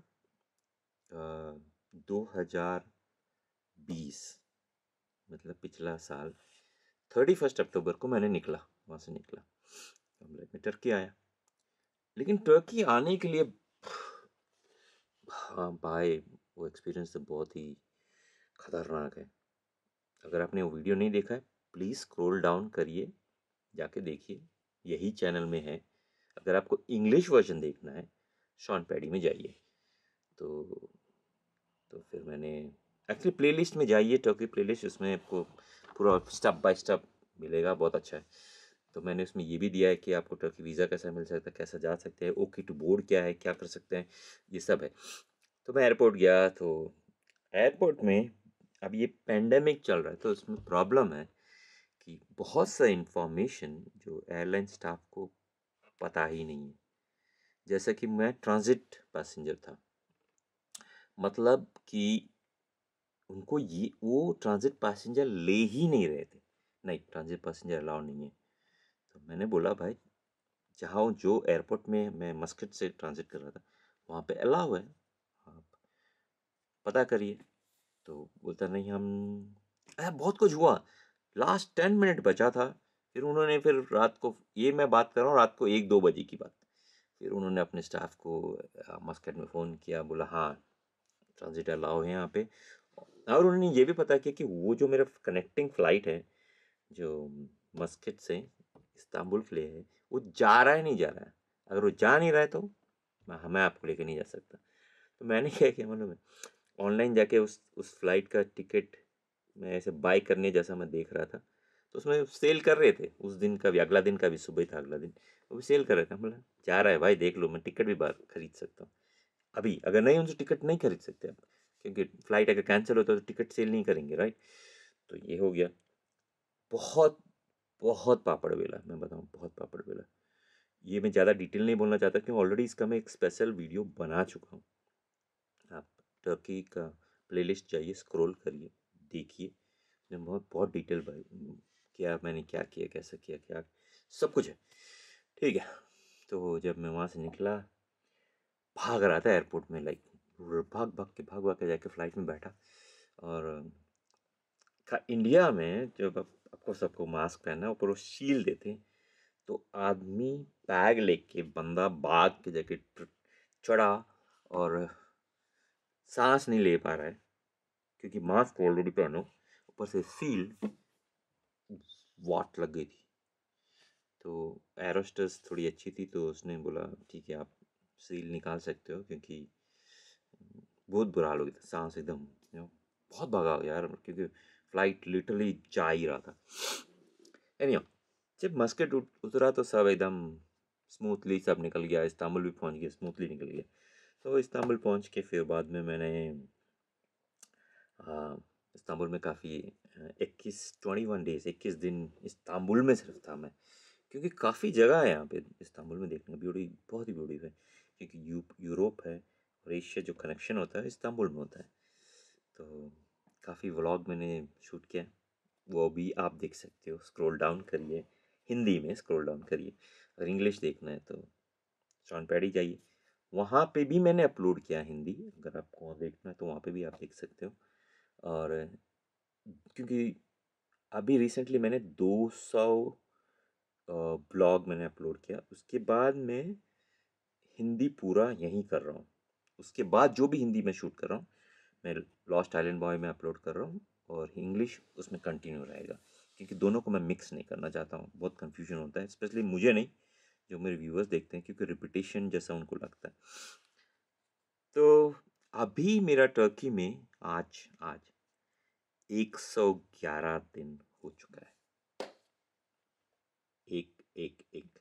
2020, मतलब पिछला साल, 31 अक्टूबर को मैंने निकला, वहाँ से निकला, मैं टर्की आया। लेकिन टर्की आने के लिए, हाँ भाई, वो एक्सपीरियंस तो बहुत ही खतरनाक है। अगर आपने वो वीडियो नहीं देखा है, प्लीज़ स्क्रॉल डाउन करिए, जाके देखिए, यही चैनल में है। अगर आपको इंग्लिश वर्जन देखना है, शॉन पैडी में जाइए। तो फिर मैंने एक्चुअली प्लेलिस्ट में जाइए, टर्की प्लेलिस्ट, उसमें आपको पूरा स्टेप बाय स्टेप मिलेगा, बहुत अच्छा है। तो मैंने उसमें ये भी दिया है कि आपको टर्की वीज़ा कैसा मिल सकता है, कैसा जा सकते हैं, ओके टू बोर्ड क्या है, क्या कर सकते हैं, ये सब है। तो मैं एयरपोर्ट गया, तो एयरपोर्ट में अब ये पेंडेमिक चल रहा है, तो उसमें प्रॉब्लम है कि बहुत सा इंफॉर्मेशन जो एयरलाइन स्टाफ को पता ही नहीं है। जैसा कि मैं ट्रांजिट पैसेंजर था, मतलब कि उनको ये वो ट्रांजिट पैसेंजर ले ही नहीं रहे थे। नहीं, ट्रांजिट पैसेंजर अलाउ नहीं है। तो मैंने बोला भाई, जहाँ जो एयरपोर्ट में मैं मस्कट से ट्रांजिट कर रहा था, वहाँ पे अलाउ है, आप पता करिए। तो बोलता नहीं, हम बहुत कुछ हुआ, लास्ट 10 मिनट बचा था। फिर रात को, ये मैं बात कर रहा हूँ रात को 1-2 बजे की बात, फिर उन्होंने अपने स्टाफ को मस्कट में फ़ोन किया, बोला हाँ ट्रांजिट अलाउ है यहाँ पे। और उन्होंने ये भी पता किया कि वो जो मेरा कनेक्टिंग फ़्लाइट है, जो मस्कट से इस्तांबुल के लिए है, वो जा रहा है नहीं जा रहा है। अगर वो जा नहीं रहा है तो मैं आपको लेके नहीं जा सकता। तो मैंने क्या किया मालूम है, ऑनलाइन जाके उस फ्लाइट का टिकट मैं ऐसे बाय करने जैसा मैं देख रहा था, तो उसमें सेल कर रहे थे उस दिन का भी, अगला दिन का भी, सुबह था अगला दिन, वो भी सेल कर रहे थे। हम बोला जा रहा है भाई, देख लो, मैं टिकट भी बाहर खरीद सकता हूँ अभी। अगर नहीं उनसे टिकट नहीं खरीद सकते आप, क्योंकि फ्लाइट अगर कैंसिल होता है तो टिकट सेल नहीं करेंगे, राइट। तो ये हो गया। बहुत बहुत पापड़ बेला, मैं बताऊँ, बहुत पापड़ बेला। ये मैं ज़्यादा डिटेल नहीं बोलना चाहता क्योंकि ऑलरेडी इसका मैं एक स्पेशल वीडियो बना चुका हूँ। आप टर्की का प्लेलिस्ट जाइए, स्क्रॉल करिए, देखिए, मैं बहुत बहुत डिटेल भाई क्या मैंने क्या किया, कैसा किया, क्या सब कुछ है, ठीक है। तो जब मैं वहाँ से निकला, भाग रहा था एयरपोर्ट में, लाइक भाग भाग के जाके फ्लाइट में बैठा। और इंडिया में जब आपको सबको मास्क पहनना है, ऊपर वो शील्ड देते हैं, तो आदमी बैग लेके बंदा भाग के जाके चढ़ा, और सांस नहीं ले पा रहा है क्योंकि मास्क ऑलरेडी पहनो, ऊपर से सील वाट लग गई थी। तो एरोस्टेस थोड़ी अच्छी थी, तो उसने बोला ठीक है, आप सील निकाल सकते हो, क्योंकि बहुत बुरा हाल हो गया था, सांस एकदम बहुत भागा यार, क्योंकि फ्लाइट लिटरली जा ही रहा था। एनीहाउ, जब मस्कट उतरा तो सब एकदम स्मूथली सब निकल गया, इस्तांबुल भी पहुंच गया, स्मूथली निकल गया। तो इस्तांबुल पहुंच के फिर बाद में मैंने इस्तांबुल में काफ़ी 21 दिन इस्तांबुल में सिर्फ था मैं, क्योंकि काफ़ी जगह है यहाँ पे इस्तांबुल में देखने का, ब्यूटी बहुत ही ब्यूटी है, क्योंकि यूरोप है और एशिया जो कनेक्शन होता है इस्तांबुल में होता है। तो काफ़ी व्लॉग मैंने शूट किया, वो भी आप देख सकते हो, स्क्रॉल डाउन करिए, हिंदी में स्क्रॉल डाउन करिए। अगर इंग्लिश देखना है तो शॉन पैडी जाइए, वहाँ पे भी मैंने अपलोड किया हिंदी, अगर आपको वहाँ देखना है तो वहाँ पे भी आप देख सकते हो। और क्योंकि अभी रिसेंटली मैंने 200 ब्लॉग मैंने अपलोड किया, उसके बाद मैं हिंदी पूरा यहीं कर रहा हूँ। उसके बाद जो भी हिंदी में शूट कर रहा हूँ, मैं लॉस्ट आइलैंड बॉय में अपलोड कर रहा हूँ, और इंग्लिश उसमें कंटिन्यू रहेगा, क्योंकि दोनों को मैं मिक्स नहीं करना चाहता हूँ, बहुत कन्फ्यूजन होता है, स्पेशली मुझे नहीं, जो मेरे व्यूअर्स देखते हैं, क्योंकि रिपीटेशन जैसा उनको लगता है। तो अभी मेरा टर्की में आज आज 111 दिन हो चुका है, एक एक एक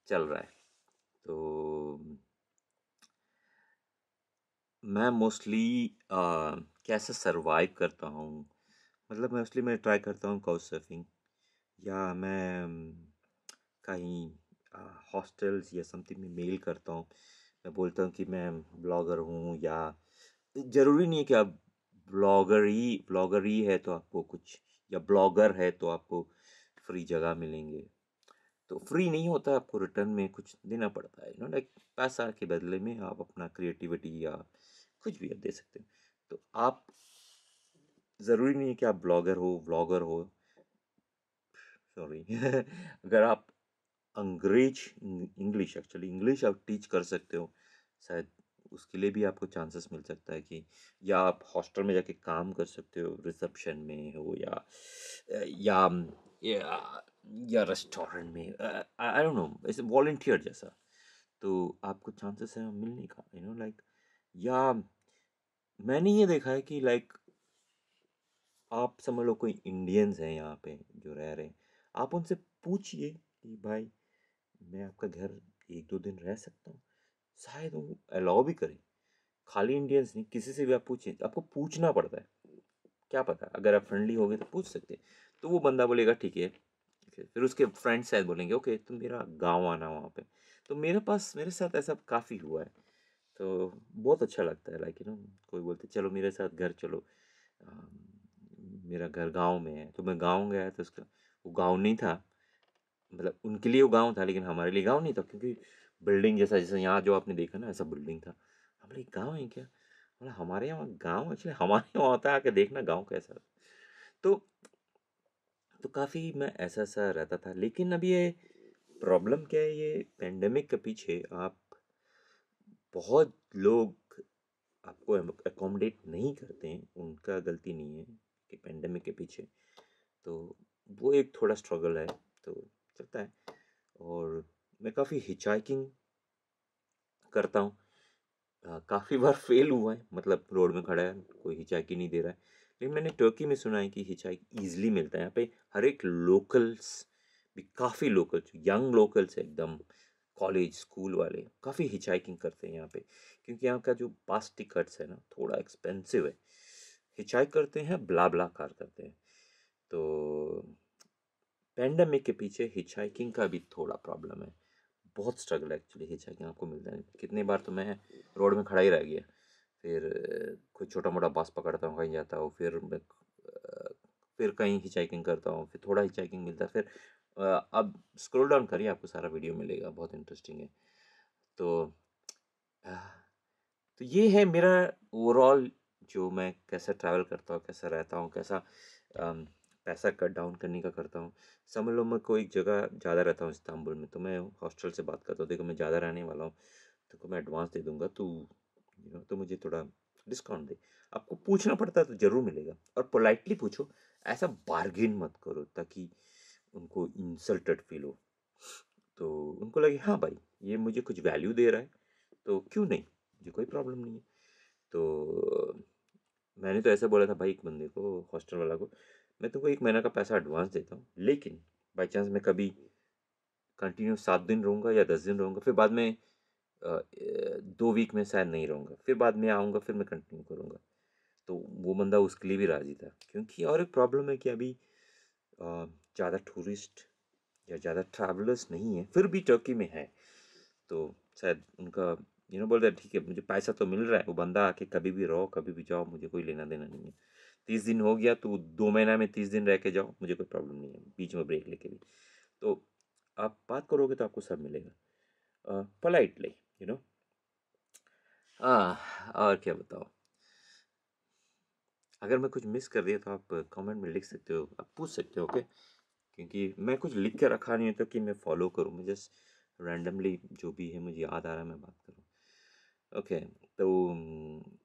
चल रहा है। तो मैं मोस्टली कैसे सरवाइव करता हूँ, मतलब मोस्टली मैं ट्राई करता हूँ काउच सर्फिंग, या मैं कहीं हॉस्टल्स या समथिंग में मेल करता हूँ। मैं बोलता हूँ कि मैं ब्लॉगर हूँ, या ज़रूरी नहीं है कि आप ब्लॉगर ही है तो आपको कुछ, या ब्लॉगर है तो आपको फ्री जगह मिलेंगे। तो फ्री नहीं होता, आपको रिटर्न में कुछ देना पड़ता है, लाइक पैसा के बदले में आप अपना क्रिएटिविटी या कुछ भी आप दे सकते हो। तो आप, ज़रूरी नहीं है कि आप ब्लॉगर हो, व्लॉगर हो, सॉरी अगर आप अंग्रेज इंग्लिश, एक्चुअली इंग्लिश आप टीच कर सकते हो, शायद उसके लिए भी आपको चांसेस मिल सकता है कि, या आप हॉस्टल में जाके काम कर सकते हो, रिसेप्शन में हो, या या, या रेस्टोरेंट में, आई डोंट नो, ऐसे वॉलंटियर जैसा। तो आपको चांसेस है मिलने का, लाइक, या मैंने ये देखा है कि लाइक, आप समझ लो कोई इंडियंस हैं यहाँ पे जो रह रहे हैं, आप उनसे पूछिए कि भाई मैं आपका घर 1-2 दिन रह सकता हूँ, शायद वो अलाउ भी करें। खाली इंडियंस नहीं, किसी से भी आप पूछिए, आपको पूछना पड़ता है, क्या पता अगर आप फ्रेंडली हो गए तो पूछ सकते हैं, तो वो बंदा बोलेगा ठीक है। फिर उसके फ्रेंड शायद बोलेंगे ओके तुम मेरा गांव आना वहाँ पे। तो मेरे साथ ऐसा काफ़ी हुआ है, तो बहुत अच्छा लगता है, लाइक कोई बोलते चलो मेरे साथ घर चलो, अम, मेरा घर गांव में है, तो मैं गांव गया तो उसका, वो गांव नहीं था, मतलब उनके लिए वो गांव था लेकिन हमारे लिए गांव नहीं था, क्योंकि बिल्डिंग जैसा, जैसे यहाँ जो आपने देखा ना, ऐसा बिल्डिंग था। हम बोले गांव है क्या, बोला हमारे यहाँ गांव, एक्चुअली हमारे यहाँ होता है, आके देखना गांव कैसा। तो काफ़ी मैं ऐसा सा रहता था, लेकिन अब ये प्रॉब्लम क्या है, ये पेंडेमिक के पीछे आप, बहुत लोग आपको अकोमोडेट नहीं करते हैं, उनका गलती नहीं है कि पेंडेमिक के पीछे, तो वो एक थोड़ा स्ट्रगल है, तो चलता है। और मैं काफ़ी हिचहाइकिंग करता हूँ, काफ़ी बार फेल हुआ है, मतलब रोड में खड़ा है, कोई हिचाइक ही नहीं दे रहा है। लेकिन मैंने टर्की में सुना है कि हिचाइक ईज़िली मिलता है। यहाँ पे हर एक लोकल्स भी, काफ़ी लोकल्स, यंग लोकल्स एकदम, कॉलेज स्कूल वाले काफ़ी हिचाइकिंग करते हैं यहाँ पे, क्योंकि यहाँ का जो पास टिकट्स है ना थोड़ा एक्सपेंसिव है। हिचाइक करते हैं, ब्ला ब्ला कार करते हैं। तो पैंडेमिक के पीछे हिचहाइकिंग का भी थोड़ा प्रॉब्लम है। बहुत स्ट्रगल है एक्चुअली हिचहाइकिंग आपको मिलता है। कितनी बार तो मैं रोड में खड़ा ही रह गया। फिर कोई छोटा मोटा बस पकड़ता हूँ, कहीं जाता हूँ, फिर मैं फिर कहीं हिचहाइकिंग करता हूँ, फिर थोड़ा हिचहाइकिंग मिलता है, फिर अब स्क्रॉल डाउन करिए, आपको सारा वीडियो मिलेगा, बहुत इंटरेस्टिंग है। तो अ, तो ये है मेरा ओवरऑल, जो मैं कैसा ट्रैवल करता हूँ, कैसा रहता हूँ, कैसा पैसा कट डाउन करने का करता हूँ। समझ लो मैं कोई जगह ज़्यादा रहता हूँ इस्तांबुल में, तो मैं हॉस्टल से बात करता हूँ, देखो मैं ज़्यादा रहने वाला हूँ, तो मैं एडवांस दे दूंगा, तो तो मुझे थोड़ा डिस्काउंट दे। आपको पूछना पड़ता है तो ज़रूर मिलेगा, और पोलाइटली पूछो, ऐसा बार्गेन मत करो ताकि उनको इंसल्टेड फील हो। तो उनको लगे हाँ भाई, ये मुझे कुछ वैल्यू दे रहा है, तो क्यों नहीं, मुझे कोई प्रॉब्लम नहीं है। तो मैंने तो ऐसा बोला था भाई एक बंदे को, हॉस्टल वाला को, मैं तुमको 1 महीना का पैसा एडवांस देता हूँ, लेकिन बाई चांस मैं कभी कंटिन्यू 7 दिन रहूँगा या 10 दिन रहूँगा, फिर बाद में 2 वीक में शायद नहीं रहूँगा, फिर बाद में आऊँगा, फिर मैं कंटिन्यू करूँगा। तो वो बंदा उसके लिए भी राज़ी था, क्योंकि और एक प्रॉब्लम है कि अभी ज़्यादा टूरिस्ट या ज़्यादा ट्रैवलर्स नहीं है, फिर भी टर्की में है। तो शायद उनका बोल रहा है ठीक है, मुझे पैसा तो मिल रहा है, वो बंदा आके कभी भी रहो, कभी भी जाओ, मुझे कोई लेना देना नहीं है। 30 दिन हो गया तो 2 महीना में 30 दिन रह के जाओ, मुझे कोई प्रॉब्लम नहीं है, बीच में ब्रेक लेके भी। तो आप बात करोगे तो आपको सब मिलेगा, पोलाइटली, यू नो। और क्या बताओ, अगर मैं कुछ मिस कर दिया तो आप कमेंट में लिख सकते हो, आप पूछ सकते हो, ओके। क्योंकि मैं कुछ लिख के रखा नहीं है तो कि मैं फॉलो करूँ, मैं जस्ट रैंडमली जो भी है मुझे याद आ रहा है मैं बात करूँ, ओके। तो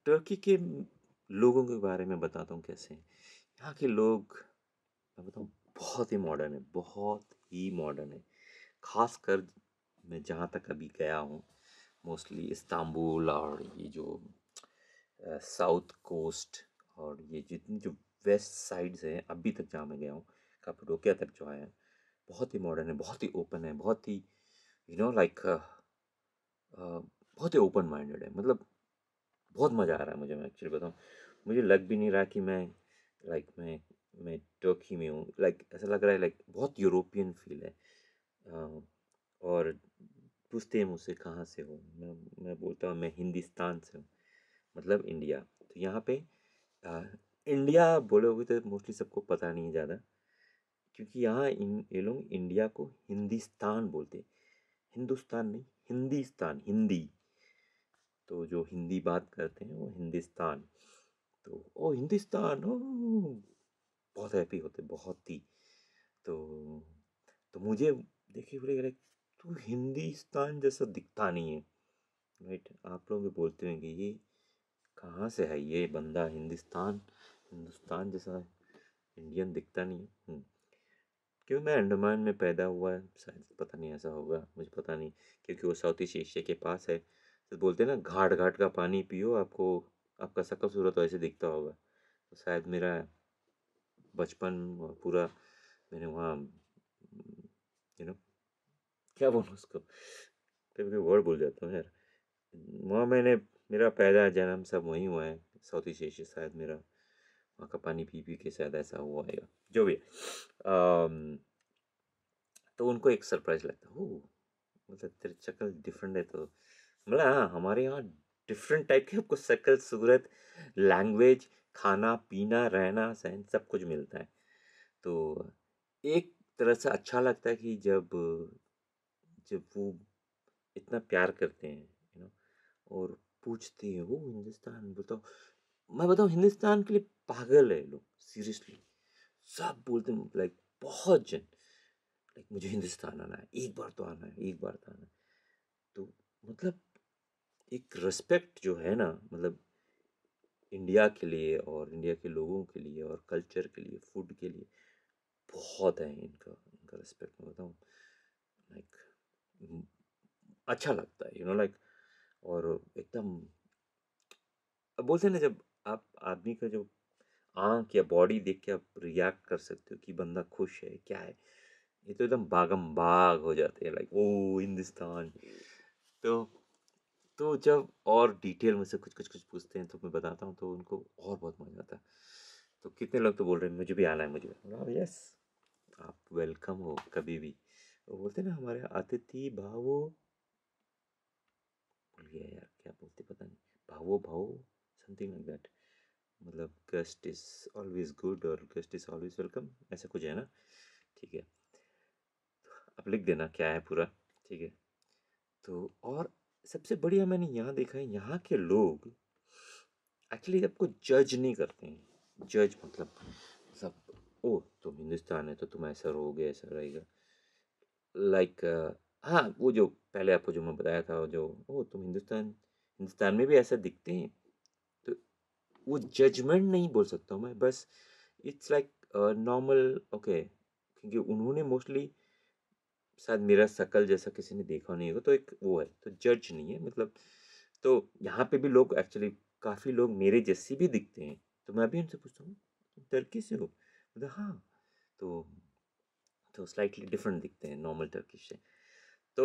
टर्की के लोगों के बारे में बताता हूँ कैसे हैं। यहाँ के लोग, मैं बताऊँ, बहुत ही मॉडर्न है, बहुत ही मॉडर्न है। खासकर मैं जहाँ तक अभी गया हूँ, मोस्टली इस्तांबुल और ये जो साउथ कोस्ट, और ये जितनी जो वेस्ट साइड्स हैं अभी तक जहाँ मैं गया हूँ, कापाडोकिया तक जो है, बहुत ही मॉडर्न है, बहुत ही ओपन है, बहुत ही लाइक बहुत ही ओपन माइंडेड है। मतलब बहुत मज़ा आ रहा है मुझे, मैं एक्चुअली बताऊँ, मुझे लग भी नहीं रहा कि लाइक मैं टर्की में हूँ। लाइक ऐसा लग रहा है, लाइक बहुत यूरोपियन फील है। अ, और पूछते हैं मुझसे कहाँ से हो, मैं बोलता हूँ मैं हिंदुस्तान से हूँ, मतलब इंडिया। तो यहाँ पे अ, इंडिया बोलोगे तो मोस्टली सबको पता नहीं है ज़्यादा, क्योंकि यहाँ ये लोग इंडिया को हिंदुस्तान बोलते हैं, हिंदुस्तान नहीं, हिंदुस्तान, हिंदी। तो जो हिंदी बात करते हैं वो हिंदुस्तान। तो ओ हिंदुस्तान, ओ बहुत हैप्पी होते, बहुत ही। तो मुझे देखिए बोले, अरे तू हिंदुस्तान जैसा दिखता नहीं है, राइट। आप लोग भी बोलते हैं कि ये कहाँ से है ये बंदा, हिंदुस्तान हिंदुस्तान जैसा इंडियन दिखता नहीं है। क्यों, मैं अंडमान में पैदा हुआ है शायद, पता नहीं ऐसा होगा, मुझे पता नहीं, क्योंकि वो साउथ ईस्ट एशिया के पास है। तो बोलते हैं ना, घाट घाट का पानी पियो, आपको आपका शक्ल सूरत वैसे दिखता होगा। तो शायद मेरा बचपन और पूरा मैंने वहाँ, यू नो क्या बोलूँ उसको, कभी कभी वर्ड भूल जाता हूँ यार। वहाँ मैंने, मेरा पैदा जन्म सब वहीं हुआ है, साउथ ईस्ट एशिया, शायद मेरा वहाँ का पानी पी पी के शायद ऐसा हुआ है, जो भी है। तो उनको एक सरप्राइज लगता है, ओह मतलब तेरी शक्ल डिफरेंट है। तो मतलब हाँ, हमारे यहाँ डिफरेंट टाइप के आपको शक्ल सूरत, लैंग्वेज, खाना पीना, रहना सहन, सब कुछ मिलता है। तो एक तरह से अच्छा लगता है कि जब जब वो इतना प्यार करते हैं, और पूछते हैं, वो हिंदुस्तान बताओ, मैं बताऊँ हिंदुस्तान के लिए पागल है लोग, सीरियसली। सब बोलते हैं, लाइक बहुत जन, लाइक मुझे हिंदुस्तान आना है, एक बार तो आना है, एक बार तो आना है। तो मतलब एक रिस्पेक्ट जो है ना, मतलब इंडिया के लिए और इंडिया के लोगों के लिए और कल्चर के लिए, फूड के लिए, बहुत है इनका इनका रिस्पेक्ट, मैं बताऊँ, लाइक अच्छा लगता है, लाइक। और एकदम, अब बोलते हैं ना, जब आप आदमी का जो आँख या बॉडी देख के आप रिएक्ट कर सकते हो कि बंदा खुश है, क्या है, ये तो एकदम बागम बाग हो जाते हैं, लाइक ओ हिंदुस्तान। तो तो जब और डिटेल में से कुछ कुछ कुछ पूछते हैं तो मैं बताता हूँ, तो उनको और बहुत मजा आता है। तो कितने लोग तो बोल रहे हैं मुझे भी आना है, मुझे भी। यस, आप वेलकम हो कभी भी। वो बोलते हैं ना हमारे अतिथि भावो, भूल गया यार क्या बोलते, पता नहीं, भावो भावो, समथिंग लाइक दैट। मतलब गेस्ट इज ऑलवेज गुड और गेस्ट इज ऑलवेज वेलकम, ऐसा कुछ है ना। ठीक है, आप लिख देना क्या है पूरा। ठीक है। तो और सबसे बढ़िया मैंने यहाँ देखा है, यहाँ के लोग एक्चुअली आपको जज नहीं करते हैं। जज मतलब सब, ओ तुम हिंदुस्तान है तो तुम ऐसा रहोगे, ऐसा रहेगा, लाइक हाँ, वो जो पहले आपको जो मैं बताया था, जो ओ तुम हिंदुस्तान हिंदुस्तान में भी ऐसा दिखते हैं, तो वो जजमेंट नहीं बोल सकता हूँ मैं, बस इट्स लाइक नॉर्मल, ओके, क्योंकि उन्होंने मोस्टली शायद मेरा शकल जैसा किसी ने देखा नहीं होगा, तो एक वो है, तो जज नहीं है मतलब। तो यहाँ पे भी लोग एक्चुअली, काफ़ी लोग मेरे जैसे भी दिखते हैं, तो मैं भी उनसे पूछता हूँ तुम टर्की से हो, मतलब हाँ। तो स्लाइटली डिफरेंट दिखते हैं नॉर्मल टर्किश से। तो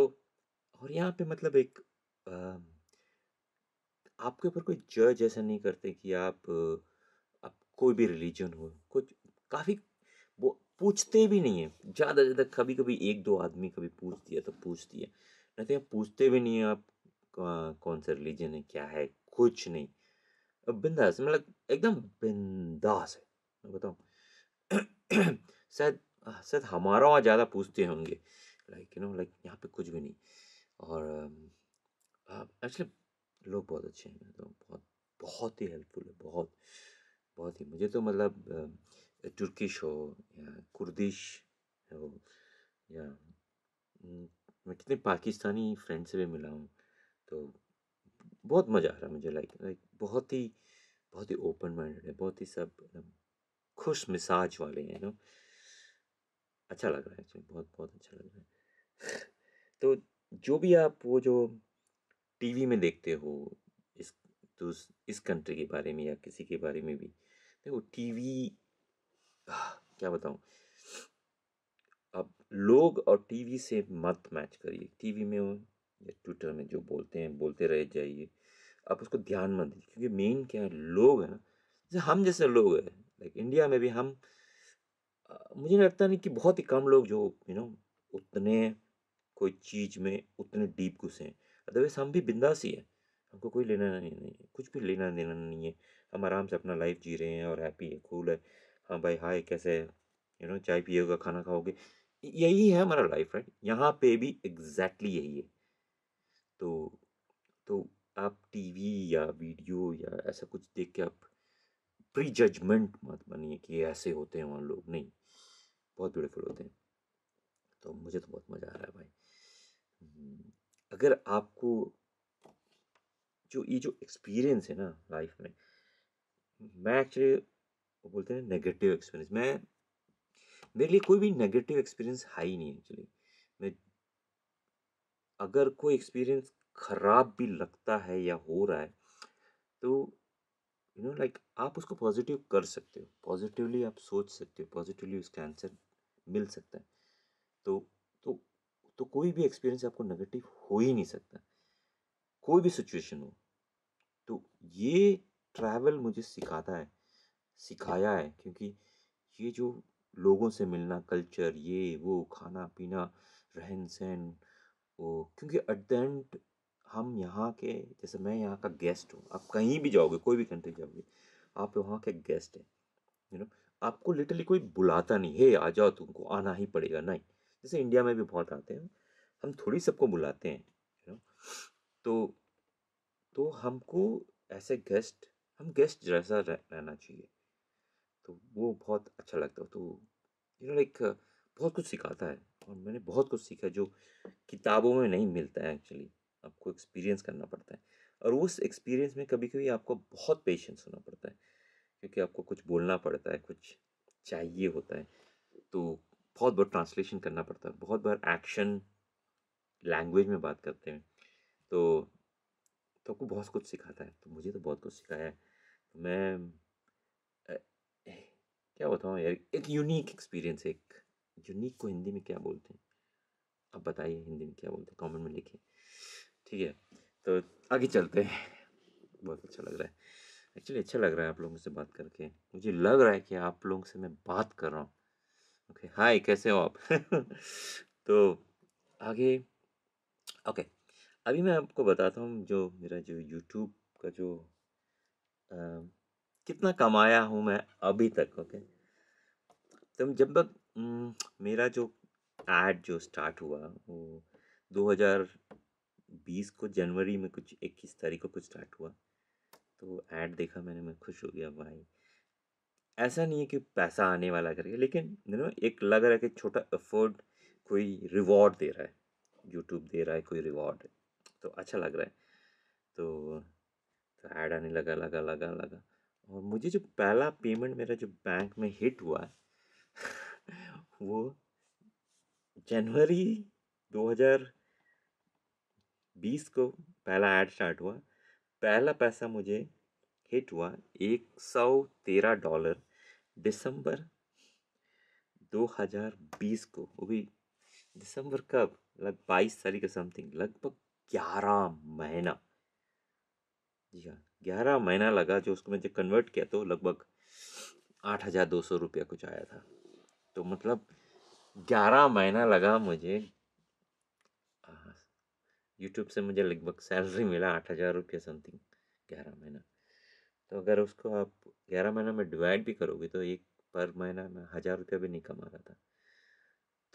और यहाँ पे मतलब एक आपके ऊपर कोई जज ऐसा नहीं करते कि आप कोई भी रिलीजन हो, कुछ काफ़ी वो पूछते भी नहीं है ज़्यादा ज़्यादा, कभी कभी एक दो आदमी कभी पूछ दिया तो पूछ दिया, नहीं तो यहाँ पूछते भी नहीं है आप कौन सा रिलीजन है, क्या है, कुछ नहीं। अब बिंदास, मतलब एकदम बिंदास है, मैं बताऊँ। शायद शायद हमारा वहाँ ज़्यादा पूछते होंगे, लाइक लाइक यहाँ पे कुछ भी नहीं। और एक्चुअली लोग बहुत अच्छे हैं, तो बहुत बहुत ही हेल्पफुल है, बहुत बहुत ही। मुझे तो मतलब तुर्किश हो या कुर्दिश हो या मैं कितने पाकिस्तानी फ्रेंड से भी मिला हूँ, तो बहुत मज़ा आ रहा है मुझे, लाइक लाइक बहुत ही ओपन माइंडेड है, बहुत ही सब एकदम खुश मिजाज वाले हैं, अच्छा लग रहा है एक्चुअली, बहुत बहुत अच्छा लग रहा है। तो जो भी आप वो जो टीवी में देखते हो, इस तो इस कंट्री के बारे में या किसी के बारे में भी, देखो टीवी, क्या बताऊँ, अब लोग और टीवी से मत मैच करिए। टीवी में या ट्विटर में जो बोलते हैं बोलते रह जाइए, आप उसको ध्यान मत दीजिए, क्योंकि मेन क्या है, लोग हैं ना, जैसे हम जैसे लोग हैं, लाइक इंडिया में भी हम, मुझे लगता नहीं कि बहुत ही कम लोग जो उतने कोई चीज़ में उतने डीप घुसे हैं। अदरवाइज हम भी बिंदास ही है, हमको कोई लेना नहीं है, कुछ भी लेना देना नहीं है। हम आराम से अपना लाइफ जी रहे हैं और हैप्पी है, कूल है। हाँ भाई, हाय कैसे है, चाय पिएगा, खाना खाओगे, यही है हमारा लाइफ, राइट। यहाँ पे भी एग्जैक्टली यही है। तो तो आप टीवी या वीडियो या ऐसा कुछ देख के आप प्री जजमेंट मत बनिए कि ऐसे होते हैं वहाँ लोग, नहीं, बहुत ब्यूटीफुल होते हैं। तो मुझे तो बहुत मज़ा आ रहा है भाई। अगर आपको जो ये जो एक्सपीरियंस है ना लाइफ में, मैं एक्चुअली, वो बोलते हैं नेगेटिव एक्सपीरियंस, मैं मेरे लिए कोई भी नेगेटिव एक्सपीरियंस है ही नहीं एक्चुअली। मैं, अगर कोई एक्सपीरियंस खराब भी लगता है या हो रहा है, तो लाइक आप उसको पॉजिटिव कर सकते हो, पॉजिटिवली आप सोच सकते हो, पॉजिटिवली उसका आंसर मिल सकता है। तो तो तो कोई भी एक्सपीरियंस आपको नेगेटिव हो ही नहीं सकता, कोई भी सिचुएशन हो। तो ये ट्रैवल मुझे सिखाता है, सिखाया है, क्योंकि ये जो लोगों से मिलना, कल्चर, ये वो, खाना पीना, रहन सहन, वो, क्योंकि एट द एंड हम यहाँ के, जैसे मैं यहाँ का गेस्ट हूँ, आप कहीं भी जाओगे, कोई भी कंट्री जाओगे, आप वहाँ के गेस्ट हैं, यू नो आपको लिटरली कोई बुलाता नहीं, हे आ जाओ, तुमको आना ही पड़ेगा, नहीं। जैसे इंडिया में भी बहुत आते हैं, हम थोड़ी सबको बुलाते हैं, यू नो तो हमको ऐसे गेस्ट, हम गेस्ट जैसा रहना चाहिए। तो वो बहुत अच्छा लगता है। तो लाइक बहुत कुछ सिखाता है, और मैंने बहुत कुछ सीखा जो किताबों में नहीं मिलता है एक्चुअली, आपको एक्सपीरियंस करना पड़ता है। और उस एक्सपीरियंस में कभी कभी आपको बहुत पेशेंस होना पड़ता है, क्योंकि आपको कुछ बोलना पड़ता है, कुछ चाहिए होता है, तो बहुत बार ट्रांसलेशन करना पड़ता है, बहुत बार एक्शन लैंग्वेज में बात करते हैं। तो आपको बहुत कुछ सिखाता है, तो मुझे तो बहुत कुछ सिखाया है। तो मैं अ, क्या बताऊँ यार, एक यूनिक एक्सपीरियंस है। एक यूनिक को हिंदी में क्या बोलते हैं? आप बताइए हिंदी में क्या बोलते हैं, कमेंट में लिखिए। ठीक है, तो आगे चलते हैं। बहुत अच्छा लग रहा है, एक्चुअली अच्छा लग रहा है आप लोगों से बात करके। मुझे लग रहा है कि आप लोगों से मैं बात कर रहा हूँ। ओके, हाय, कैसे हो आप? तो आगे, ओके, अभी मैं आपको बताता हूँ जो मेरा जो यूट्यूब का जो अ, कितना कमाया हूँ मैं अभी तक। ओके, तो जब तक मेरा जो एड जो स्टार्ट हुआ वो 2020 को जनवरी में, कुछ 21 तारीख को कुछ स्टार्ट हुआ। तो ऐड देखा मैंने, मैं खुश हो गया भाई। ऐसा नहीं है कि पैसा आने वाला करके, लेकिन एक लग रहा है कि छोटा एफर्ट कोई रिवॉर्ड दे रहा है, यूट्यूब दे रहा है कोई रिवॉर्ड, तो अच्छा लग रहा है। तो ऐड आने लगा लगा लगा लगा। और मुझे जो पहला पेमेंट मेरा जो बैंक में हिट हुआ है, वो जनवरी 2020 को पहला ऐड स्टार्ट हुआ। पहला पैसा मुझे हिट हुआ $113, दिसंबर 2020 को। वो भी दिसंबर कब, लग 22 तारीख के समथिंग, लगभग 11 महीना। जी हाँ, 11 महीना लगा। जो उसको मैंने कन्वर्ट किया तो लगभग 8,200 रुपया कुछ आया था। तो मतलब 11 महीना लगा मुझे। यूट्यूब से मुझे लगभग सैलरी मिला 8,000 रुपया समथिंग, 11 महीना। तो अगर उसको आप 11 महीना में डिवाइड भी करोगे तो एक पर महीना में 1,000 रुपया भी नहीं कमा रहा था।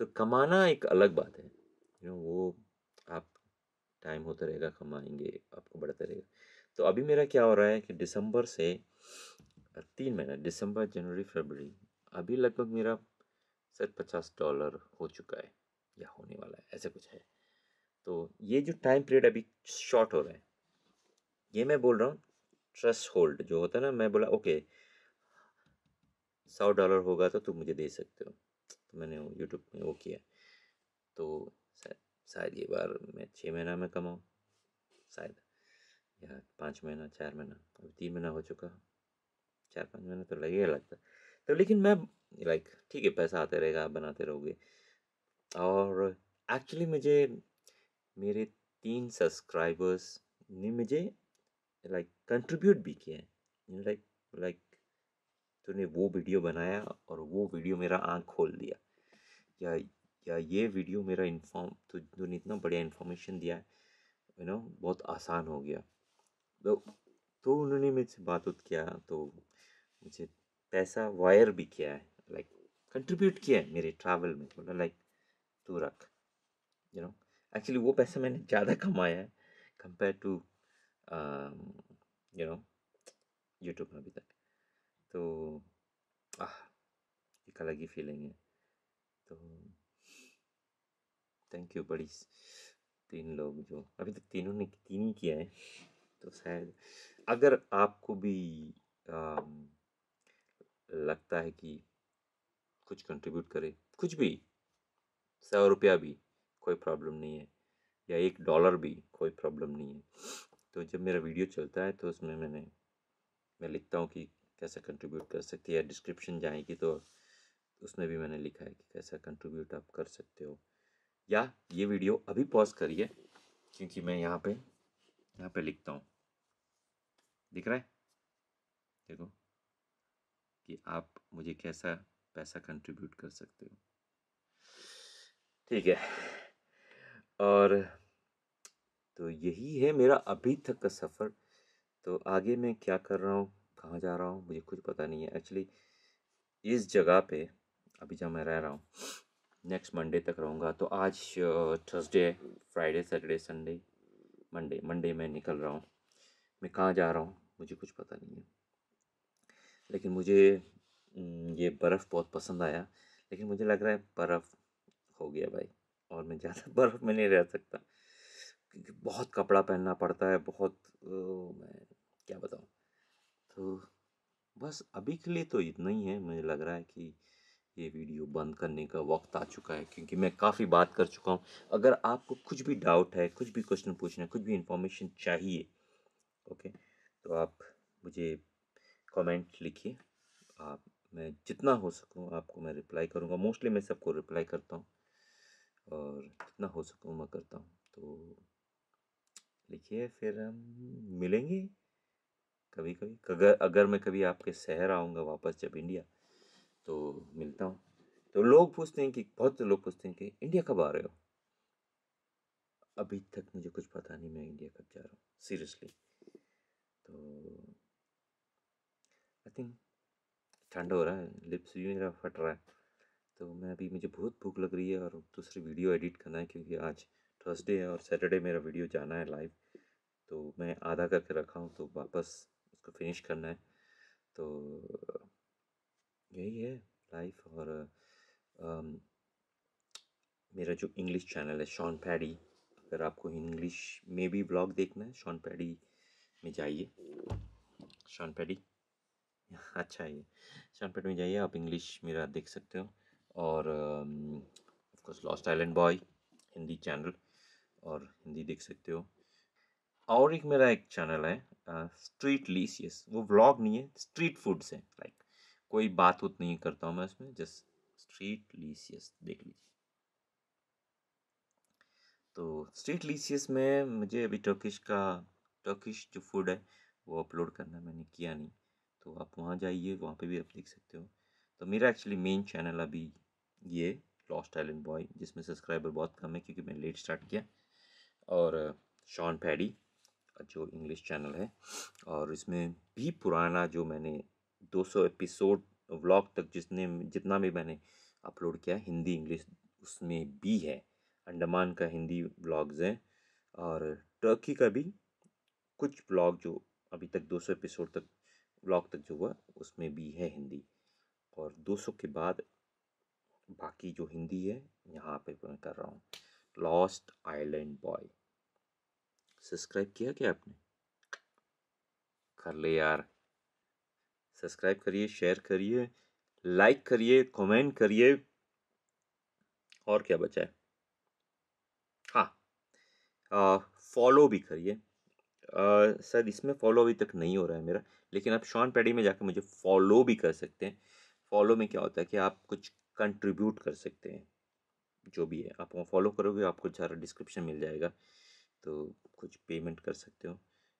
तो कमाना एक अलग बात है, वो आप टाइम होता रहेगा, कमाएंगे, आपको बढ़ता रहेगा। तो अभी मेरा क्या हो रहा है कि दिसंबर से 3 महीना, दिसंबर जनवरी फरवरी, अभी लगभग मेरा सर $50 हो चुका है या होने वाला है, ऐसा कुछ है। तो ये जो टाइम पीरियड अभी शॉर्ट हो रहा है, ये मैं बोल रहा हूँ ट्रस्ट होल्ड जो होता है ना। मैं बोला ओके, $100 होगा तो तुम मुझे दे सकते हो। तो मैंने यूट्यूब में वो किया। तो शायद ये बार मैं 6 महीना में कमाऊँ, शायद, या 5 महीना, 4 महीना। अभी 3 महीना हो चुका, 4-5 महीना तो लगेगा लगता। तो लेकिन मैं लाइक ठीक है, पैसा आते रहेगा, आप बनाते रहोगे। और एक्चुअली मुझे मेरे 3 सब्सक्राइबर्स ने मुझे लाइक कंट्रीब्यूट भी किया है। लाइक लाइक तूने वो वीडियो बनाया और वो वीडियो मेरा आँख खोल दिया, या ये वीडियो मेरा इन्फॉर्म, तूने इतना बढ़िया इन्फॉर्मेशन दिया है, बहुत आसान हो गया। तो उन्होंने मुझसे बात उत किया, तो मुझे पैसा वायर भी किया है, लाइक कंट्रीब्यूट किया है मेरे ट्रैवल में। बोला लाइक तू रख, यू नो एक्चुअली वो पैसा मैंने ज़्यादा कमाया है compare to you know YouTube में अभी तक। तो आह, एक अलग ही फीलिंग है। तो थैंक यू बड़ी 3 लोग जो अभी तक, तीनों ने 3 ही किया है। तो शायद अगर आपको भी अम, लगता है कि कुछ कंट्रीब्यूट करे, कुछ भी, 100 रुपया भी कोई प्रॉब्लम नहीं है, या $1 भी कोई प्रॉब्लम नहीं है। तो जब मेरा वीडियो चलता है तो उसमें मैं लिखता हूँ कि कैसा कंट्रीब्यूट कर सकते हैं, या डिस्क्रिप्शन जाएगी तो उसमें भी मैंने लिखा है कि कैसा कंट्रीब्यूट आप कर सकते हो। या ये वीडियो अभी पॉज करिए, क्योंकि मैं यहाँ पे लिखता हूँ, दिख रहा है, देखो, कि आप मुझे कैसा पैसा कंट्रीब्यूट कर सकते हो। ठीक है, और तो यही है मेरा अभी तक का सफ़र। तो आगे मैं क्या कर रहा हूँ, कहाँ जा रहा हूँ, मुझे कुछ पता नहीं है एक्चुअली। इस जगह पे अभी जहाँ मैं रह रहा हूँ, नेक्स्ट मंडे तक रहूँगा। तो आज Thursday, Friday, Saturday, Sunday, Monday मैं निकल रहा हूँ। मैं कहाँ जा रहा हूँ मुझे कुछ पता नहीं है, लेकिन मुझे ये बर्फ़ बहुत पसंद आया। लेकिन मुझे लग रहा है बर्फ़ हो गया भाई, और मैं ज़्यादा बर्फ़ में नहीं रह सकता, क्योंकि बहुत कपड़ा पहनना पड़ता है, बहुत मैं क्या बताऊँ। तो बस अभी के लिए तो इतना ही है। मुझे लग रहा है कि ये वीडियो बंद करने का वक्त आ चुका है, क्योंकि मैं काफ़ी बात कर चुका हूँ। अगर आपको कुछ भी डाउट है, कुछ भी क्वेश्चन पूछना है, कुछ भी इंफॉर्मेशन चाहिए, ओके, तो आप मुझे कमेंट लिखिए। आप मैं जितना हो सकूँ आपको मैं रिप्लाई करूँगा। मोस्टली मैं सबको रिप्लाई करता हूँ और जितना हो सकूँ मैं करता हूँ। तो लिखिए, फिर हम मिलेंगे कभी कभी। अगर अगर मैं कभी आपके शहर आऊँगा वापस जब इंडिया, तो मिलता हूँ। तो लोग पूछते हैं कि बहुत से लोग पूछते हैं कि इंडिया कब आ रहे हो। अभी तक मुझे कुछ पता नहीं मैं इंडिया कब जा रहा हूँ, सीरियसली। तो आई थिंक ठंड हो रहा है, लिप्स भी मेरा फट रहा है। तो मैं अभी, मुझे बहुत भूख लग रही है और दूसरी वीडियो एडिट करना है, क्योंकि आज थर्सडे है और सैटरडे मेरा वीडियो जाना है लाइव। तो मैं आधा करके रखा हूँ, तो वापस उसको फिनिश करना है। तो यही है लाइफ। और मेरा जो इंग्लिश चैनल है शॉन पैडी, अगर आपको इंग्लिश में भी ब्लॉग देखना है, शॉन पैडी में जाइए। शॉन पैडी अच्छा है ये। शॉन पैडी में जाइए, आप इंग्लिश मेरा देख सकते हो। और of course lost Island boy Hindi channel, और हिंदी देख सकते हो। और मेरा एक चैनल है स्ट्रीट लीसियस, वो व्लॉग नहीं है, स्ट्रीट फूड से, लाइक कोई बात उत नहीं करता हूँ मैं उसमें, जस्ट स्ट्रीट लीसियस देख लीजिए। तो स्ट्रीट लीसियस में मुझे अभी टर्किश जो फूड है वो अपलोड करना मैंने किया नहीं। तो आप वहाँ जाइए, वहाँ पे भी आप देख सकते हो। तो मेरा एक्चुअली मेन चैनल अभी ये लॉस्ट आइलैंड बॉय, जिसमें सब्सक्राइबर बहुत कम है क्योंकि मैंने लेट स्टार्ट किया। और शॉन पैडी जो इंग्लिश चैनल है, और इसमें भी पुराना जो मैंने 200 एपिसोड व्लॉग तक जितना भी मैंने अपलोड किया हिंदी इंग्लिश, उसमें भी है। अंडमान का हिंदी व्लॉग्स हैं, और टर्की का भी कुछ व्लॉग जो अभी तक 200 एपिसोड तक व्लॉग तक जो हुआ उसमें भी है हिंदी। और 200 के बाद बाकी जो हिंदी है यहाँ पे मैं कर रहा हूँ। लॉस्ट आइलैंड बॉय सब्सक्राइब किया क्या आपने? कर ले यार, सब्सक्राइब करिए, शेयर करिए, लाइक करिए, कमेंट करिए। और क्या बचा है? हाँ, फॉलो भी करिए। सर इसमें फॉलो अभी तक नहीं हो रहा है मेरा, लेकिन आप शॉन पैडी में जाकर मुझे फॉलो भी कर सकते हैं। फॉलो में क्या होता है कि आप कुछ कंट्रीब्यूट कर सकते हैं, जो भी है आप वहाँ फॉलो करोगे आपको सारा डिस्क्रिप्शन मिल जाएगा। तो कुछ पेमेंट कर सकते हो,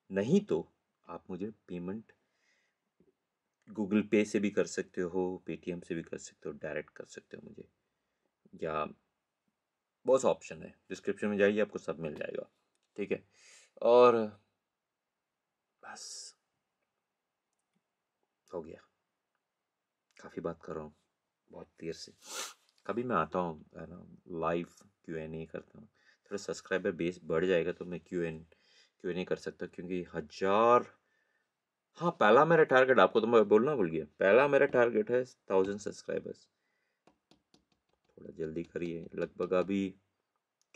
नहीं तो आप मुझे पेमेंट गूगल पे से भी कर सकते हो, पेटीएम से भी कर सकते हो, डायरेक्ट कर सकते हो मुझे, या बहुत ऑप्शन है, डिस्क्रिप्शन में जाइए आपको सब मिल जाएगा। ठीक है, और बस हो गया, काफ़ी बात कर रहा हूँ बहुत देर से। कभी मैं आता हूँ है ना, लाइव Q&A करता हूँ। थोड़ा सब्सक्राइबर बेस बढ़ जाएगा तो मैं Q&A कर सकता हूँ, क्योंकि 1000, हाँ पहला मेरा टारगेट, आपको तो मैं बोलना भूल गया, पहला मेरा टारगेट है 1000 सब्सक्राइबर्स। थोड़ा जल्दी करिए, लगभग अभी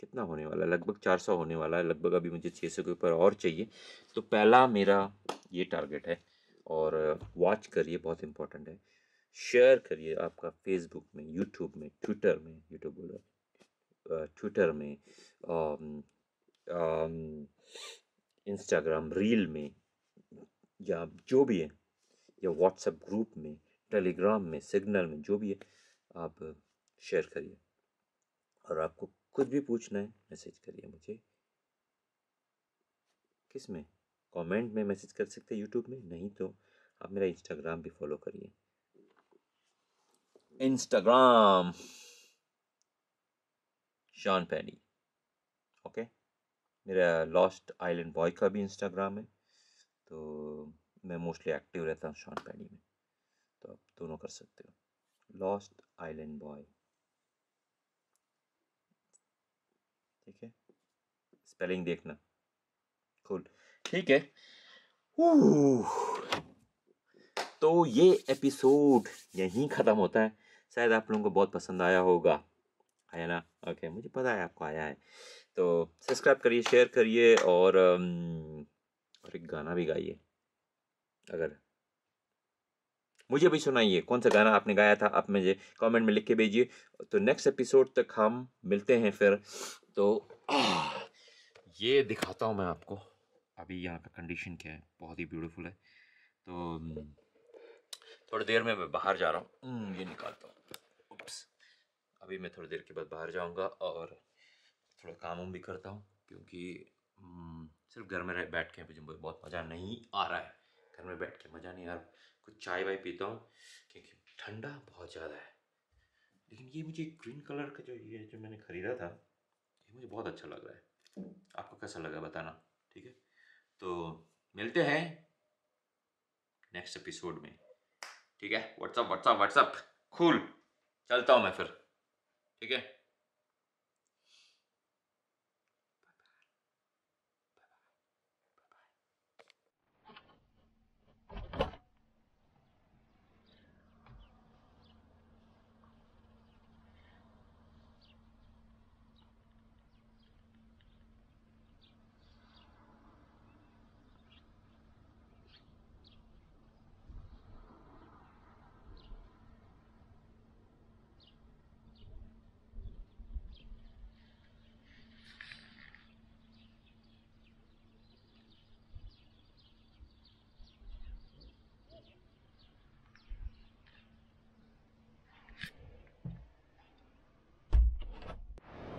कितना होने वाला है, लगभग 400 होने वाला है, लगभग अभी मुझे 600 के ऊपर और चाहिए। तो पहला मेरा ये टारगेट है। और वॉच करिए, बहुत इंपॉर्टेंट है। शेयर करिए आपका फेसबुक में, यूट्यूब में, ट्विटर में, यूट्यूब बोल रहा, ट्विटर में, इंस्टाग्राम रील में, या जो भी है, या व्हाट्सएप ग्रुप में, टेलीग्राम में, सिग्नल में, जो भी है आप शेयर करिए। और आपको कुछ भी पूछना है मैसेज करिए मुझे। किस में? कमेंट में मैसेज कर सकते हैं यूट्यूब में, नहीं तो आप मेरा इंस्टाग्राम भी फॉलो करिए। Instagram Shaun Paddy, okay. मेरा लॉस्ट आइलैंड बॉय का भी इंस्टाग्राम है, तो मैं मोस्टली एक्टिव रहता हूँ शॉन पैडी में, तो आप दोनों कर सकते हो, लॉस्ट आइलैंड बॉय। ठीक है, स्पेलिंग देखना। कूल, ठीक है। तो ये एपिसोड यहीं ख़त्म होता है। शायद आप लोगों को बहुत पसंद आया होगा, आया ना? ओके, मुझे पता है आपको आया है। तो सब्सक्राइब करिए, शेयर करिए, और एक गाना भी गाइए अगर मुझे भी सुनाइए कौन सा गाना आपने गाया था, आप मुझे कमेंट में लिख के भेजिए। तो नेक्स्ट एपिसोड तक हम मिलते हैं फिर। तो ये दिखाता हूँ मैं आपको अभी यहाँ का कंडीशन क्या है, बहुत ही ब्यूटीफुल है। तो थोड़ी देर में मैं बाहर जा रहा हूँ, ये निकालता हूँ। उप्स, अभी मैं थोड़ी देर के बाद बाहर जाऊँगा और थोड़ा काम भी करता हूँ, क्योंकि सिर्फ घर में बैठ के मुझे बहुत मज़ा नहीं आ रहा है। घर में बैठ के मज़ा नहीं आ रहा। कुछ चाय वाय पीता हूँ क्योंकि ठंडा बहुत ज़्यादा है। लेकिन ये मुझे ग्रीन कलर का जो मैंने ख़रीदा था, ये मुझे बहुत अच्छा लग रहा है। आपको कैसा लगा बताना, ठीक है? तो मिलते हैं नेक्स्ट एपिसोड में, ठीक है? व्हाट्सअप व्हाट्सअप व्हाट्सअप कूल, चलता हूँ मैं फिर, ठीक है?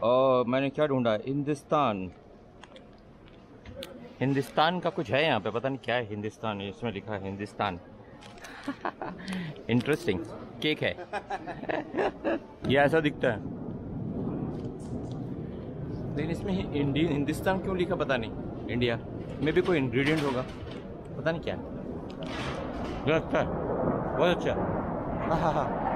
और मैंने क्या ढूंढा, हिंदुस्तान, हिंदुस्तान का कुछ है यहाँ पे, पता नहीं क्या है हिंदुस्तान, इसमें लिखा है हिंदुस्तान। इंटरेस्टिंग केक है। ये ऐसा दिखता है, लेकिन इसमें इंडियन हिंदुस्तान क्यों लिखा पता नहीं। इंडिया में भी कोई इंग्रेडिएंट होगा, पता नहीं क्या है। अच्छा, बहुत अच्छा। हाँ हाँ हाँ।